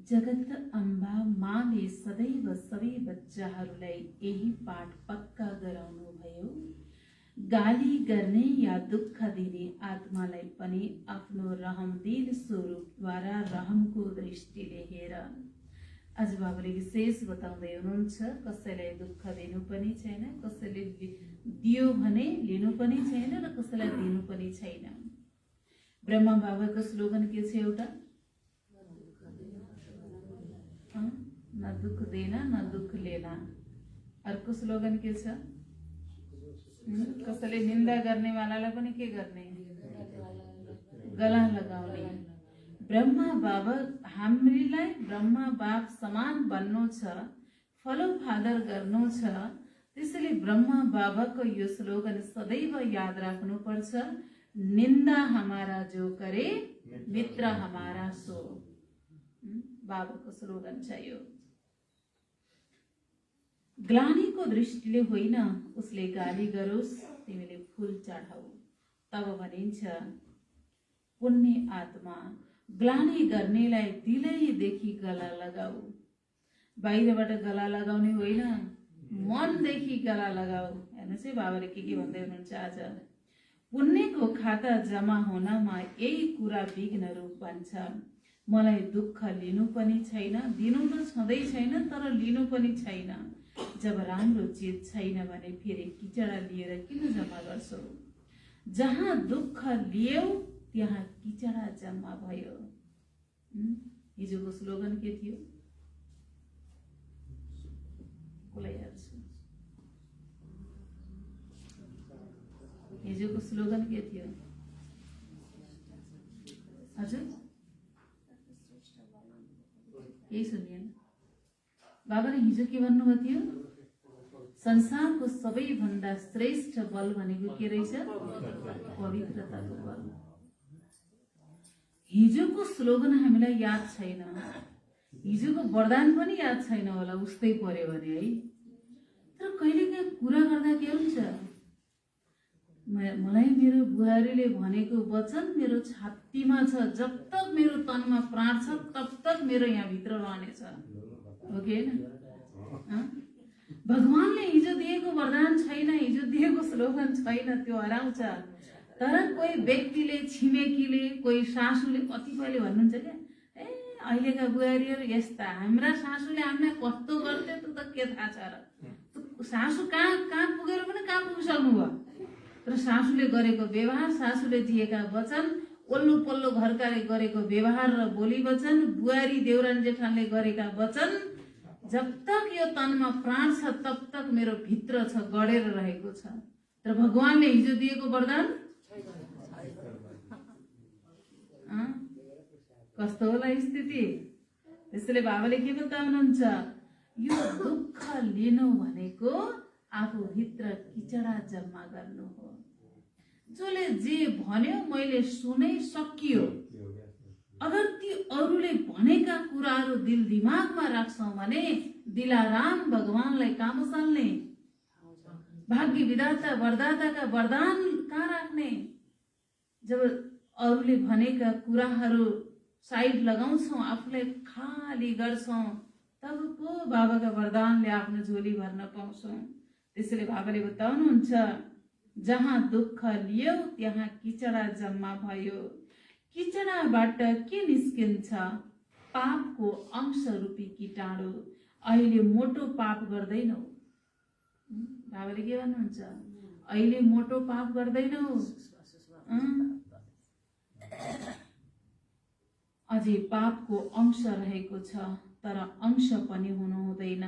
जगत अम्बा माले सदैव सबै बच्चाहरूलाई यही पाठ पक्का गराउनु भयो। गाली गर्ने या दुःख दिने आत्मालाई पनि आफ्नो रहमदिल स्वरूपद्वारा रहमको दृष्टिले हेर। आज बाबुले विशेष बताउँदै हुनुहुन्छ, कसैलाई दुःख दिनु पनि छैन, कसैले दियो भने लिनु पनि छैन र कसैलाई दिनु पनि छैन। ब्रह्मा बाबाको स्लोगन के छ? एउटा न दुःख देना न दुःख लेना। अर्को स्लोगन के छ? कसैले निन्दा गर्ने वालालाई पनि के गर्ने? गला लगाउने। ब्रह्मा बाबा हामीलाई ब्रह्मा बाप समान बन्नु छ, फलो फादर गर्नु छ। त्यसैले ब्रह्मा बाबाको यो स्लोगन सदैव याद राख्नु पर्छ, निन्दा हमारा जो करे मित्र हमारा सो। बाबाको स्लोगन छ यो। ग्लानीको दृष्टिले होइन, उसले गाली गरोस् तिमीले फूल चढाऊ। तब भनिन्छ पुण्य आत्मा ग्लानी गर्नेलाई दिलैदेखि गला लगाऊ। बाहिरबाट गला लगाउने होइन, मनदेखि गला लगाऊ। हेर्नुहोस् है बाबाले के भन्दै हुनुहुन्छ आज। पुण्यको खाता जम्मा हुनमा यही कुरा विघ्न रूप बन्छ। मलाई दुःख लिनु पनि छैन, दिनु त छँदै छैन, तर लिनु पनि छैन। जब राम्रो चिज छैन भने फेरि किचडा लिएर किन जम्मा गर्छौ? जहाँ दुःख लियौ त्यहाँ किचडा जम्मा भयो। हिजोको स्लोगन के थियो? हिजोको स्लोगन के थियो? हजुर यही सुनिएन। बाबाले हिजो के भन्नुभएको थियो? संसारको सबैभन्दा श्रेष्ठ बल भनेको के रहेछ? पवित्रताको बल। हिजोको स्लोगन हामीलाई याद छैन, हिजोको वरदान पनि याद छैन होला, उस्तै पर्यो भने है। तर कहिलेकाहीँ कुरा गर्दा के हुन्छ, मलाई मेरो बुहारीले भनेको वचन मेरो छातीमा छ, जब तक मेरो तनमा प्राण छ तब तक मेरो यहाँ भित्र रहनेछ, हो कि हैन? भगवानले हिजो दिएको वरदान छैन, हिजो दिएको स्लोगन छैन, त्यो हराउँछ। तर कोही व्यक्तिले, छिमेकीले, कोही सासूले कतिपयले भन्नुहुन्छ क्या, ए अहिलेका बुहारीहरू यस्ता, हाम्रा सासूले हामीलाई कस्तो गर्थे त के थाहा छ र? सासू कहाँ पुगेर पनि कहाँ पुगिसक्नु भयो। तर सासूले गरेको व्यवहार, सासूले दिएका वचन, ओल्लो पल्लो घरकाले गरेको व्यवहार र बोली वचन, बुहारी देउरानी जेठानले गरेका वचन, जब तक यो तनमा प्राण छ तब तक मेरो भित्र छ, गडेर रहेको छ। तर भगवानले हिजो दिएको वरदान कस्तो होला स्थिति? त्यसैले बाबाले के बताउनुहुन्छ? यो दुःख लिनु भनेको आफू भित्र किचडा जम्मा गर्नु हो। जसले जे भन्यो मैले सुनै सकियो। अगर ती अरूले भनेका कुराहरू दिल दिमागमा राख्छौं भने दिलाराम भगवानलाई कहाँ बसाल्ने? भाग्य विधाता वरदाताका वरदान कहाँ राख्ने? जब अरूले भनेका कुराहरू साइड लगाउँछौं, आफूलाई खाली गर्छौं, तब पो बाबाका वरदानले आफ्नो झोली भर्न पाउँछौं। त्यसैले बाबाले बताउनुहुन्छ, जहाँ दुःख लियो त्यहाँ किचडा जम्मा भयो। किचडाबाट के निस्किन्छ? पापको अंश रूपी कीटाणु। अहिले मोटो पाप गर्दैनौ। बाबाले के भन्नुहुन्छ? अहिले मोटो पाप गर्दैनौ, अझै पापको अंश रहेको छ, तर अंश पनि हुनु हुँदैन।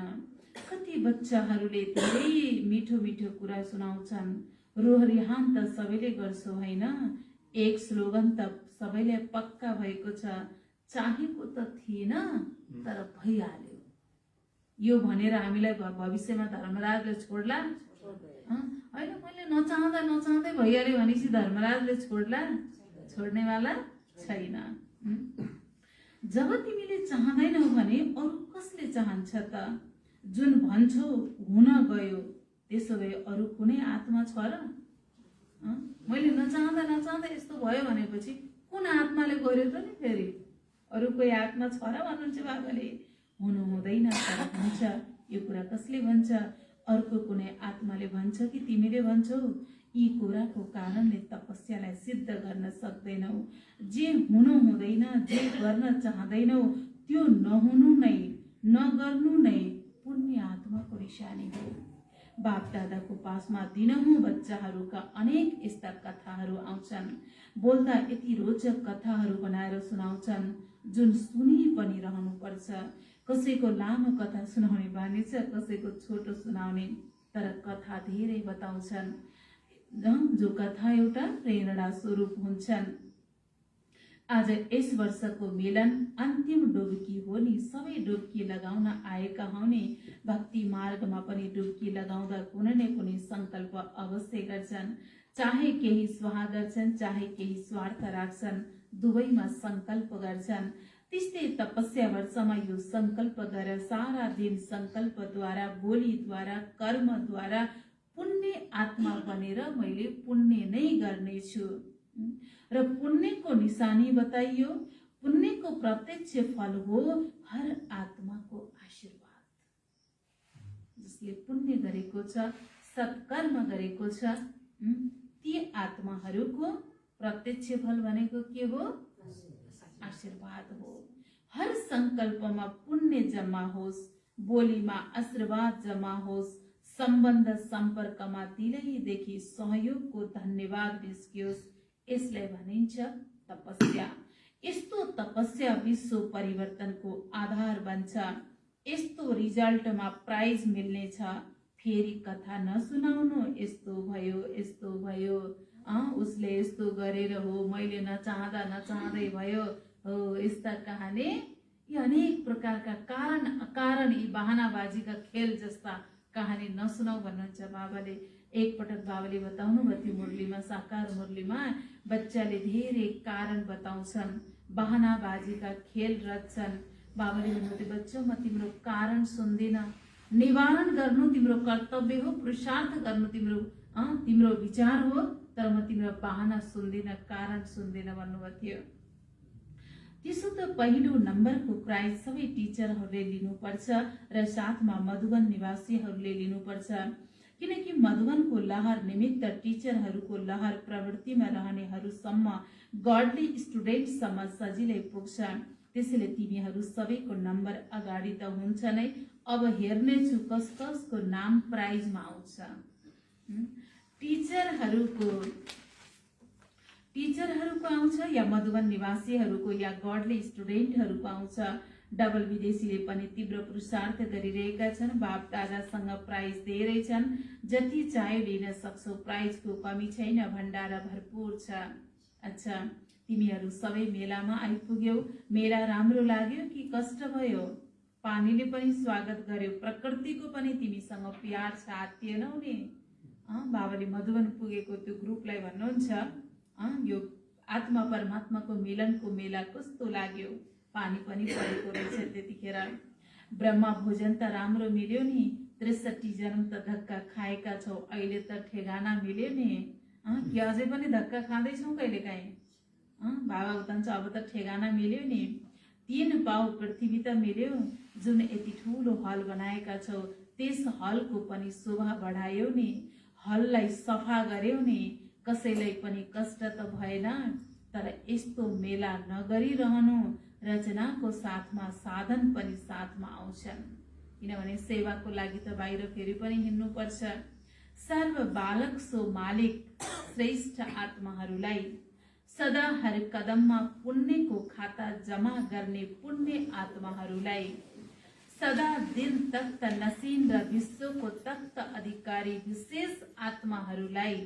कति बच्चाहरूले धेरै मिठो मिठो कुरा सुनाउँछन्, रोहरिहान त सबैले गर्छौ हैन, एक स्लोगन त सबैले पक्का भएको छ, चाहेको त थिएन तर भइहाल्यो। यो भनेर हामीलाई भविष्यमा धर्मराजले छोड्ला? होइन, मैले नचाहँदा नचाहँदै भइहाल्यो भनेपछि धर्मराजले छोड्ला? छोड्नेवाला छैन। जब तिमीले चाहँदैनौ भने अरू कसले चाहन्छ त? जुन भन्छौ हुन गयो, त्यसो भए अरू कुनै आत्मा छ र? मैले नचाहँदा नचाहँदा यस्तो भयो भनेपछि कुन आत्माले गर्यो त नि फेरि? अरू कोही आत्मा छ र भन्नुहुन्छ बाबाले? हुनु हुँदैन, तर हुन्छ। यो कुरा कसले भन्छ? अर्को कुनै आत्माले भन्छ कि तिमीले भन्छौ? यी कुराको कारणले तपस्यालाई सिद्ध गर्न सक्दैनौ। जे हुनु हुँदैन, जे गर्न चाहँदैनौ त्यो नहुनु नै, नगर्नु नै पुण्य आत्माको निशानी हो। बाप दादाको पासमा दिनहुँ बच्चाहरूका अनेक यस्ता कथाहरू आउँछन्। बोल्दा यति रोचक कथाहरू बनाएर सुनाउँछन् जुन सुनि पनि रहनुपर्छ। कसैको लामो कथा सुनाउने बानी छ, कसैको छोटो सुनाउने, तर कथा धेरै बताउँछन् जो कथा एउटा प्रेरणा स्वरूप हुन्छन्। आज यस वर्षको मिलन अन्तिम डुबकी हो नि। सबै डुबकी लगाउन आएका हुने भक्ति मार्गमा पनि डुबकी लगाउँदा कुनै न कुनै संकल्प अवश्य गर्छन्। चाहे केही स्वाहा गर्छन्, चाहे केही स्वार्थ राख्छन्, दुवैमा संकल्प गर्छन्। त्यस्तै तपस्या वर्षमा यो संकल्प गरेर सारा दिन संकल्पद्वारा, बोलीद्वारा, कर्मद्वारा पुण्य आत्मा बनेर मैले पुण्य नै गर्नेछु। र पुण्यको निशानी बताइयो। पुण्यको प्रत्यक्ष फल हो हर आत्माको आशीर्वाद। जसले पुण्य गरेको छ, सत्कर्म गरेको छ, ती आत्माहरूको प्रत्यक्ष फल भनेको के हो? आशीर्वाद हो। हर संकल्पमा पुण्य जम्मा होस्, बोलीमा आशीर्वाद जम्मा होस्, सम्बन्ध सम्पर्कमा दिलैदेखि सहयोगको धन्यवाद निस्कियोस्। यसलाई भनिन्छ तपस्या। यस्तो तपस्या विश्व परिवर्तनको आधार बन्छ। यस्तो रिजल्टमा प्राइज मिल्नेछ। फेरि कथा नसुनाउनु, यस्तो भयो, यस्तो भयो, उसले यस्तो गरेर हो, मैले नचाहँदा नचाहँदै भयो हो, यस्ता कहानी। यी अनेक प्रकारका कारण अकारण, यी बहानाबाजीका खेल जस्ता कहानी नसुनाऊ भन्नुहुन्छ बाबाले। एकपटक बाबाले बताउनु भयो त्यो मुरलीमा, साकार मुरलीमा बच्चाले धेरै कारण बताउँछन्, बहानाबाजीका खेल रच्छन्। बाबाले भन्नुहुन्थ्यो, बच्चो म तिम्रो कारण सुन्दिन, निवारण गर्नु तिम्रो कर्तव्य हो, पुरुषार्थ गर्नु तिम्रो विचार हो, तर म तिम्रो बहाना सुन्दिन, कारण सुन्दिन भन्नुभएको थियो। त्यसो त पहिलो नम्बरको प्राइज सबै टिचरहरूले लिनुपर्छ र साथमा मधुवन निवासीहरूले लिनुपर्छ। किनकि मधुवनको लहर निमित्त टिचरहरूको लहर प्रवृत्तिमा रहनेहरूसम्म, गडली स्टुडेन्टसम्म सजिलै पुग्छ। त्यसैले तिमीहरू सबैको नम्बर अगाडि त हुन्छ नै। अब हेर्नेछु कस कसको नाम प्राइजमा आउँछ। टिचरहरूको आउँछ या मधुवन निवासीहरूको या गडले स्टुडेन्टहरूको आउँछ। डबल विदेशीले पनि तीव्र पुरुषार्थ गरिरहेका छन्। बाप दादासँग प्राइज धेरै छन्, जति चाहे लिन सक्छौ, प्राइजको कमी छैन, भण्डारा भरपूर छ। अच्छा, तिमीहरू सबै मेलामा आइपुग्यौ। मेला राम्रो लाग्यो कि कष्ट भयो? पानीले पनि स्वागत गर्यो, प्रकृतिको पनि तिमीसँग प्यार साथ थिएनौ नि। बाबाले मधुवन पुगेको त्यो ग्रुपलाई भन्नुहुन्छ, यो आत्मा परमात्माको मिलनको मेला कस्तो लाग्यो? पानी पनि परेको रहेछ त्यतिखेर। ब्रह्मा भोजन त राम्रो मिल्यो नि, 63 जन्म त धक्का खाएका छौ, अहिले त ठेगाना मिल्यो नि। कि अझै पनि धक्का खाँदैछौ कहिलेकाहीँ? बाबा उतान्छ, अब त ठेगाना मिल्यो नि। 3 पाउ पृथ्वी त मिल्यो। जुन यति ठुलो हल बनाएका छौ, त्यस हलको पनि शोभा बढायौ नि, हललाई सफा गर्यौ नि। कसैलाई पनि कष्ट त भएन। तर यस्तो मेला नगरिरहनु, रचनाको साथमा साधन पनि साथमा आउँछन्। किनभने सेवाको लागि त बाहिर फेरि पनि हिँड्नुपर्छ। सर्व बालक सो मालिक श्रेष्ठ आत्माहरूलाई सदा हर कदममा पुण्यको खाता जमा गर्ने पुण्य आत्माहरूलाई, सदा दिन तख्त नसीन र विश्वको तख्त अधिकारी विशेष आत्माहरूलाई,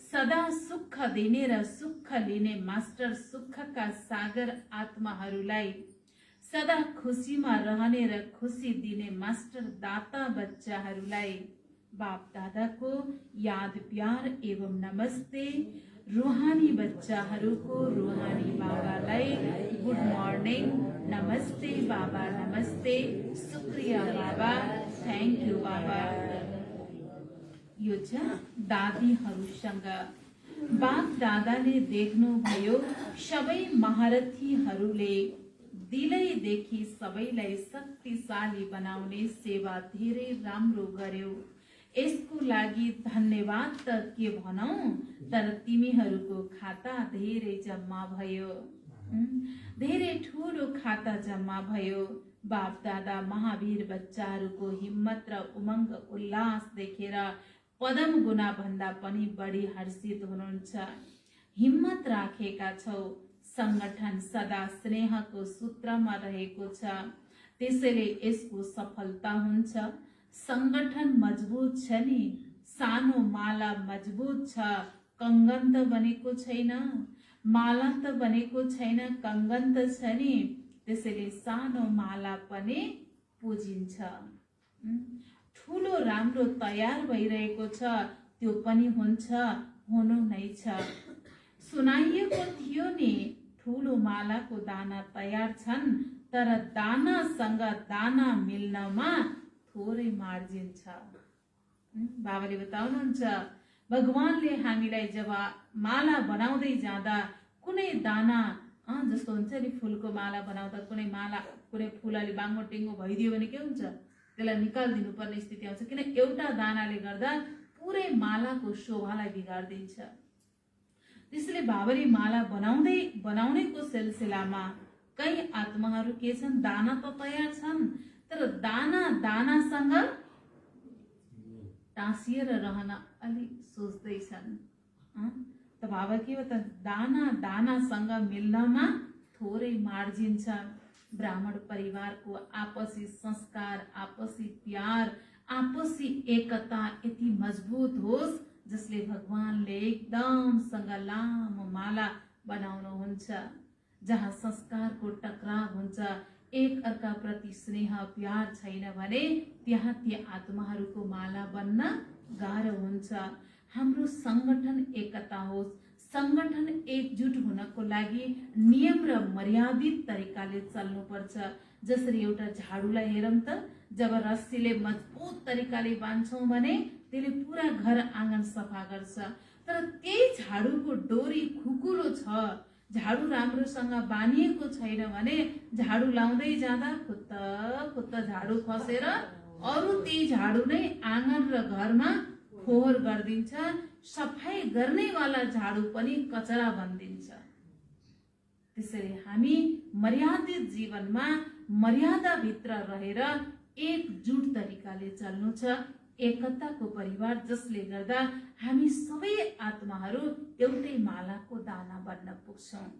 सदा सुख दिने र सुख लिने मास्टर सुखका सागर आत्माहरूलाई, सदा खुसीमा रहने र खुसी दिने मास्टर दाता बच्चाहरूलाई बाप दादाको याद प्यार एवं नमस्ते। रूहानी बच्चाहरूको रूहानी बाबालाई गुड मर्निङ, नमस्ते बाबा, नमस्ते, शुक्रिया बाबा, थ्याङ्क यू बाबा। यो छ दादीहरूसँग बाप दादाले देख्नुभयो सबै महारथीहरूले दिलैदेखि सबैलाई शक्तिशाली बनाउने सेवा धेरै राम्रो गर्यो। यसको लागि धन्यवाद त के भनौं, तर तिमीहरूको खाता धेरै जम्मा भयो। धेरै ठुलो खाता जम्मा भयो। बाप दादा महावीर बच्चाहरूको हिम्मत र उमङ्ग उल्लास देखेर पदम गुना भन्दा पनि बढी हर्षित हुनुहुन्छ। हिम्मत राखेका छौ। संगठन सदा स्नेहको सूत्रमा रहेको छ, त्यसैले यसको सफलता हुन्छ। संगठन मजबुत छ नि, सानो माला मजबुत छ, कंगन त बनेको छैन। माला त बनेको छैन, कंगन त छ नि, त्यसैले सानो माला पनि पुजिन्छ। ठुलो राम्रो तयार भइरहेको छ, त्यो पनि हुन्छ, हुनु नै छ। सुनाइएको थियो नि, ठुलो मालाको दाना तयार छन्, तर दानासँग दाना मिल्नमा थोरै मार्जिन छ। बाबाले बताउनुहुन्छ, भगवानले हामीलाई जब माला बनाउँदै जाँदा कुनै दाना जस्तो हुन्छ नि, फुलको माला बनाउँदा कुनै फुल अलि बाङ्गो टिङ्गो भइदियो भने के हुन्छ, त्यसलाई निकालिदिनु पर्ने स्थिति आउँछ, किन एउटा दानाले गर्दा पुरै मालाको शोभालाई बिगार्दिन्छ। त्यसैले बाबाले माला बनाउनेको सिलसिलामा कई आत्माहरू के छन्, दाना त तयार छन्, तर दानासँग टाँसिएर रहन अलि सोच्दैछन्। त बाबा के भन्छ, दानासँग मिल्नमा थोरै मार्जिन छ। ब्राह्मण परिवारको आपसी संस्कार, आपसी प्यार, आपसी एकता यति मजबुत होस् जसले भगवानले एकदमसँग लामो माला बनाउनुहुन्छ। जहाँ संस्कारको टकराव हुन्छ, एक अर्का प्रति स्नेह प्यार छैन भने त्यहाँ ती आत्माहरूको माला बन्न गाह्रो हुन्छ। हाम्रो संगठन एकता होस्। संगठन एकजुट हुनको लागि नियम र मर्यादित तरिकाले चल्नुपर्छ। जसरी एउटा झाडुलाई हेरौँ त, जब रस्सीले मजबुत तरिकाले बाँध्छौँ भने त्यसले पुरा घर आँगन सफा गर्छ। तर त्यही झाडुको डोरी खुकुलो छ, झाडु राम्रोसँग बानिएको छैन भने झाडु लाउँदै जाँदा खुत्त झाडु खसेर अरू त्यही झाडु नै आँगन र घरमा फोहोर गरिदिन्छ। सफाई गर्नेवाला झाडु पनि कचरा बनिदिन्छ। त्यसैले हामी मर्यादित जीवनमा मर्यादाभित्र रहेर एकजुट तरिकाले चल्नु छ। एकताको परिवार, जसले गर्दा हामी सबै आत्माहरू एउटै मालाको दाना बन्न पुग्छौं।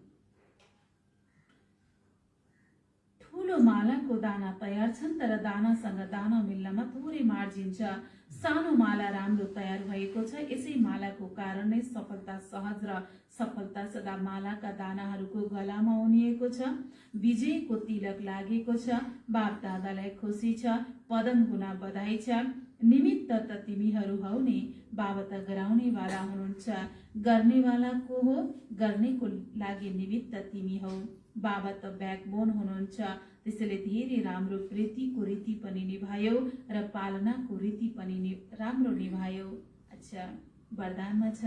ठुलो मालाको दाना तयार छन्, तर दानासँग दाना मिल्नमा थोरै मार्जिन छ। सानो माला राम्रो तयार भएको छ, यसै मालाको कारण नै सफलता सहज र सफलता सदा मालाका दानाहरूको गलामा उनिएको छ। विजयको तिलक लागेको छ। बाप दादालाई खुसी छ। पदम गुना बधाई छ। निमित्त त तिमीहरू हौ नि, बाबा त गराउनेवाला हुनुहुन्छ। गर्नेवाला को हो? गर्नेको लागि निमित्त तिमी हौ। बाबा त ब्याकबोन हुनुहुन्छ। त्यसैले धेरै राम्रो कृतिको रीति पनि निभायो र पालनाको रीति पनि राम्रो निभायो। अच्छा, वरदानमा छ,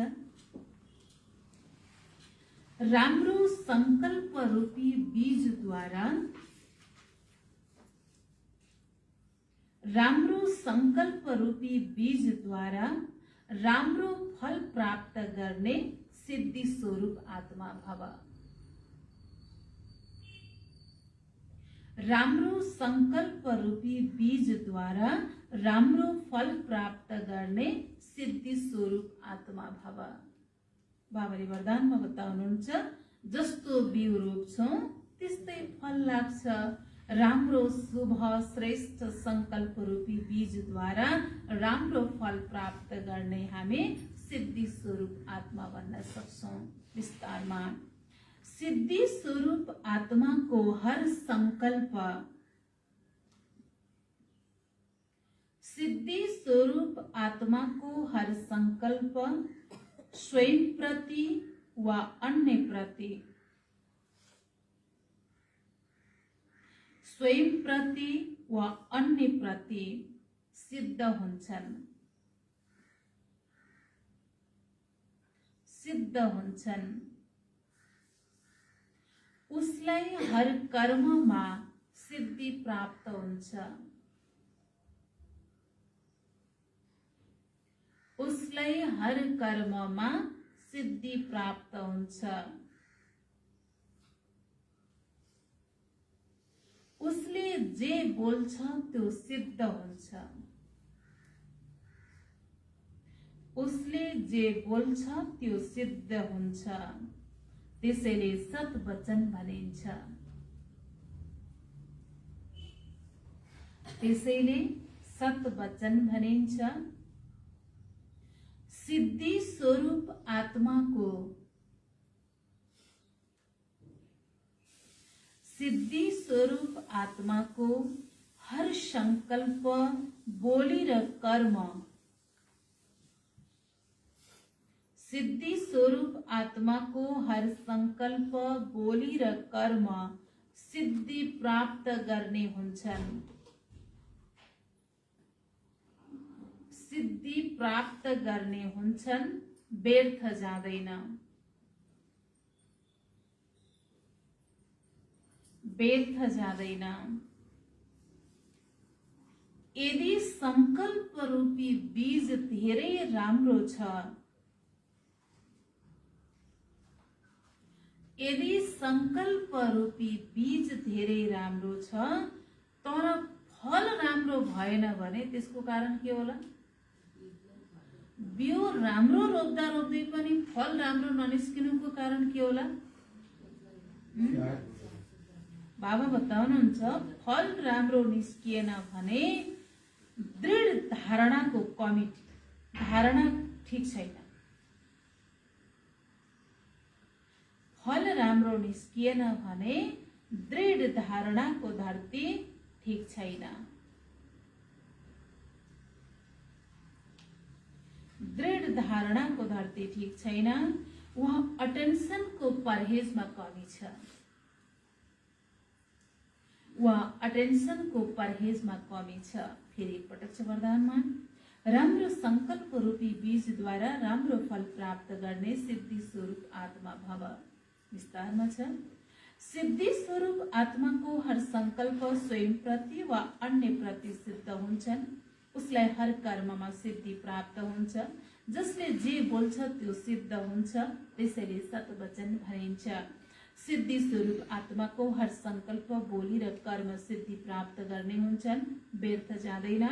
राम्रो संकल्प रूपी बीजद्वारा राम्रो फल प्राप्त गर्ने सिद्धि स्वरूप आत्मा भव। राम्रो संकल्प रूपी बीजद्वारा राम्रो फल प्राप्त गर्ने सिद्धि स्वरूप आत्मा भव। बाबाले वरदानमा बताउनुहुन्छ, जस्तो बिउ रोप्छौं त्यस्तै फल लाग्छ। राम्रो शुभ श्रेष्ठ संकल्प रूपी बीजद्वारा राम्रो फल प्राप्त गर्ने हामी सिद्धि स्वरूप आत्मा बन्न सक्छौं। विस्तारमा, सिद्धि स्वरूप आत्माको हर संकल्प, सिद्धि स्वरूप आत्माको हर संकल्प स्वयं प्रति वा अन्य प्रति, स्वयं प्रति वा अन्य प्रति सिद्ध हुन्छन्। सिद्ध हुन्छन्। उसलाई हर कर्ममा सिद्धि प्राप्त हुन्छ। उसलाई हर कर्ममा सिद्धि प्राप्त हुन्छ। उसले जे बोल्छ त्यो सिद्ध हुन्छ। उसले जे बोल्छ त्यो सिद्ध हुन्छ। त्यसैले सत्वचन भनिन्छ। त्यसैले सत्वचन भनिन्छ। सिद्धि स्वरूप आत्माको हर संकल्प, बोली र कर्म, सिद्धि स्वरूप आत्माको हर संकल्प, बोली र कर्म सिद्धि प्राप्त गर्ने हुन्छन्। सिद्धि प्राप्त गर्ने हुन्छन्, व्यर्थ जाँदैन। व्यर्थ जाँदैन। यदि संकल्प रूपी बीज धेरै राम्रो छ, यदि संकल्प रूपी बीज धेरै राम्रो छ तर फल राम्रो भएन भने त्यसको कारण के होला? बिउ राम्रो रोप्दा रोप्दै पनि फल राम्रो ननिस्किनुको कारण के होला? बाबा बताउनुहुन्छ फल राम्रो निस्किएन भने दृढ धारणाको कमी, धारणा ठीक छैन। फल राम्रो निस्किएन भने दृढ धारणाको धरती ठीक छैन। दृढ धारणाको धरती ठीक छैन। वहाँ अटेन्सनको परहेजमा कमी छ। वहाँ अटेन्सनको परहेजमा कमी छ। फेरि एकपटक छ वरदानमा, राम्रो संकल्प रूपी बीजद्वारा राम्रो फल प्राप्त गर्ने सिद्धि स्वरूप आत्मा भव। विस्तारमा छ। सिद्धि स्वरूप आत्माको हर संकल्प स्वयं प्रति वा अन्य प्रति सिद्ध हुन्छन्। उसलाई हर कर्ममा सिद्धि प्राप्त हुन्छ। जसले जे बोल्छ त्यो सिद्ध हुन्छ। त्यसैले सत्वचन भनिन्छ। सिद्धि स्वरूप आत्माको हर संकल्प, बोली र कर्म सिद्धि प्राप्त गर्ने हुन्छन्, व्यर्थ जाँदैन।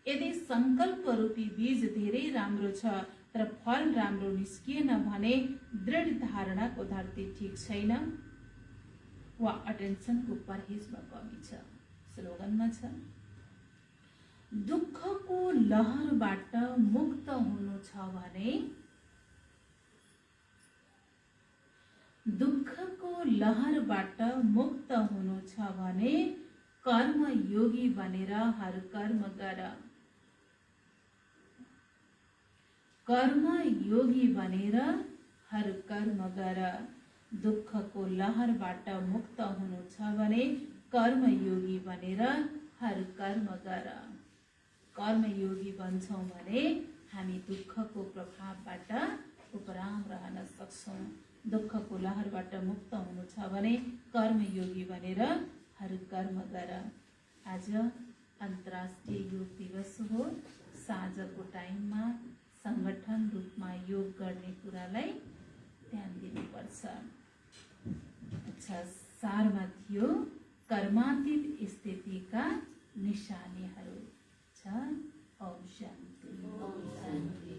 यदि संकल्प रूपी बीज धेरै राम्रो छ तर फल राम्रो निस्किएन भने दृढ धारणाको धरती ठीक छैन वा अटेन्सनको परहेजमा कमी छ। स्लोगनमा छ, दुःखको लहरबाट मुक्त हुनु छ भने, दुःखको लहरबाट मुक्त हुनु छ भने कर्म योगी बनेर हर कर्म गर। कर्म योगी बनेर हर कर्म गर। दुःखको लहरबाट मुक्त हुनु छ भने कर्म योगी बनेर हर कर्म गर। कर्म योगी बन्छौं भने हामी दुःखको प्रभावबाट उपराम रहन सक्छौं। दुःखको लहरबाट मुक्त हुनु छ भने कर्म योगी बनेर हर कर्म गर। आज अन्तर्राष्ट्रिय योग दिवस हो। साँझको टाइममा संगठन रूपमा योग गर्ने कुरालाई ध्यान दिनुपर्छ। अच्छा, सारमा थियो कर्मातीत स्थितिका निशानीहरू छ। ओम शान्ति। ओम शान्ति।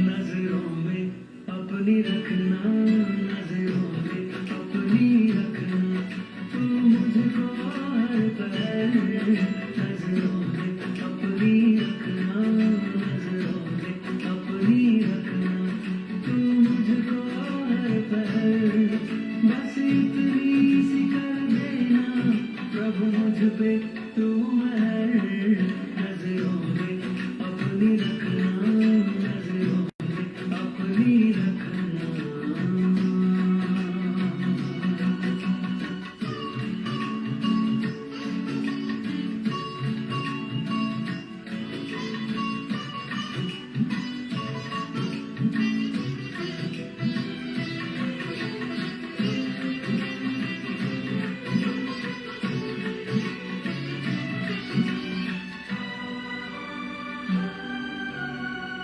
नजरों में अपनी रखना। तू महर नजरों में अपनी रखना, नजरों में अपनी रखना।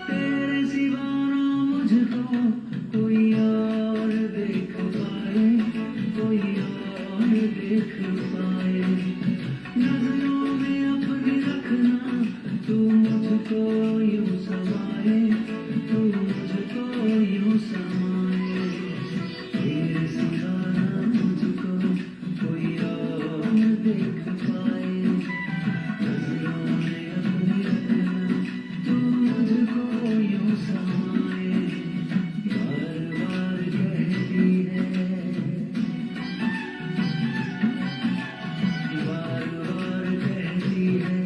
तेरे सिवा ना मुझको कोई और देख पाए, कोई और देख पाए। नजरों में अपनी रखना, तू मुझको यूं समाए, तू मुझको यूं समाए। तेरे सिवा ना मुझको कोई और देख पाए। नजरों में अपनी रखना, तू मुझको यूं समाए। बार बार कहती है, बार बार कहती है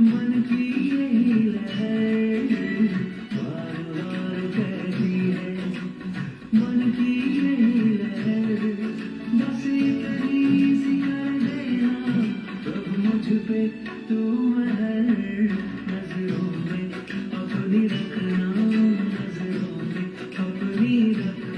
मन की यही लहर। बार बार कहती है मन की यही लहर। बस इतनी सी कर देना प्रभु मुझ पे तू महर। नजरों में अपनी रखना, नजरों में अपनी रखना।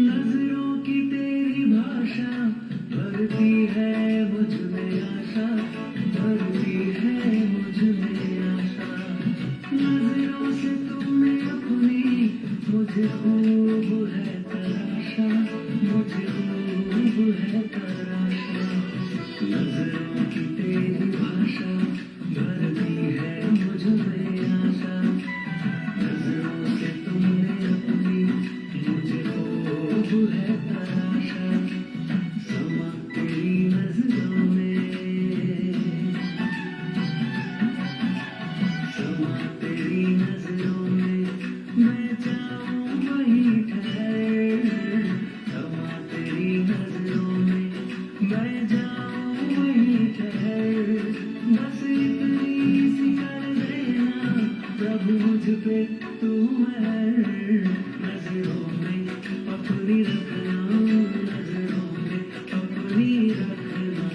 नजरों की तेरी भाषा भरती है मुझ में आशा, भरती है मुझ में आशा। नजरों से तुमने अपनी मुझे खूब है तराशा, मुझे खूब है तराशा। नजरों की तेरी भाषा भरती है मुझ में आशा। नजरों से तुमने अपनी मुझे खूब है तराशा। समा तेरी नजरों में, समा तेरी नजरों में मैं जाऊं वहीं ठहर। समा तेरी नजरों में मैं जाऊं वहीं ठहर। बस इतनी सी कर देना प्रभु मुझ पे तू महर। नजरों में अपनी रखना, नजरों में अपनी रखना।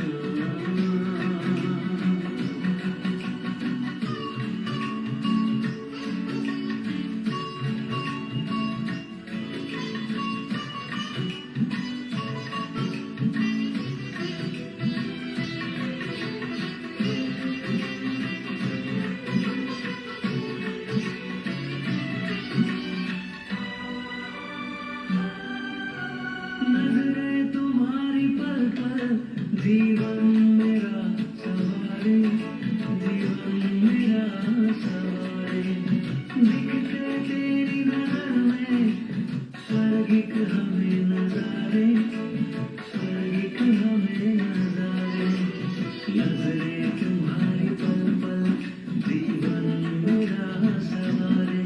नजरें तुम्हारी पल पल जीवन मेरा सवारे, जीवन मेरा सवारे। दिखते तेरी नजर में स्वर्गिक हमें नजारे, स्वर्गिक हमें नजारे। नजरें तुम्हारी पल पल जीवन मेरा सवारे।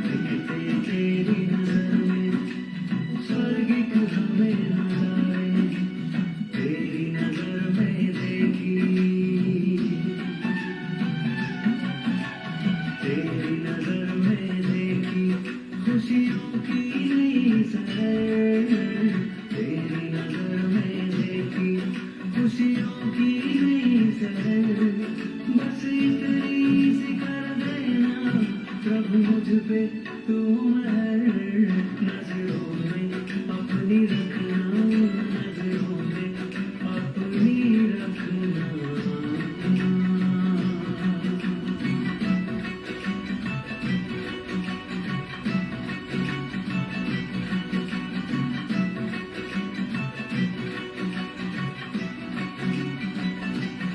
दिखते तेरी नजर में स्वर्गिक हमें नजारे। तेरी नजर में देखी, तेरी नजर में देखी खुशियों की नई सहर। तेरी नजर में देखी खुशियों की नई सहर।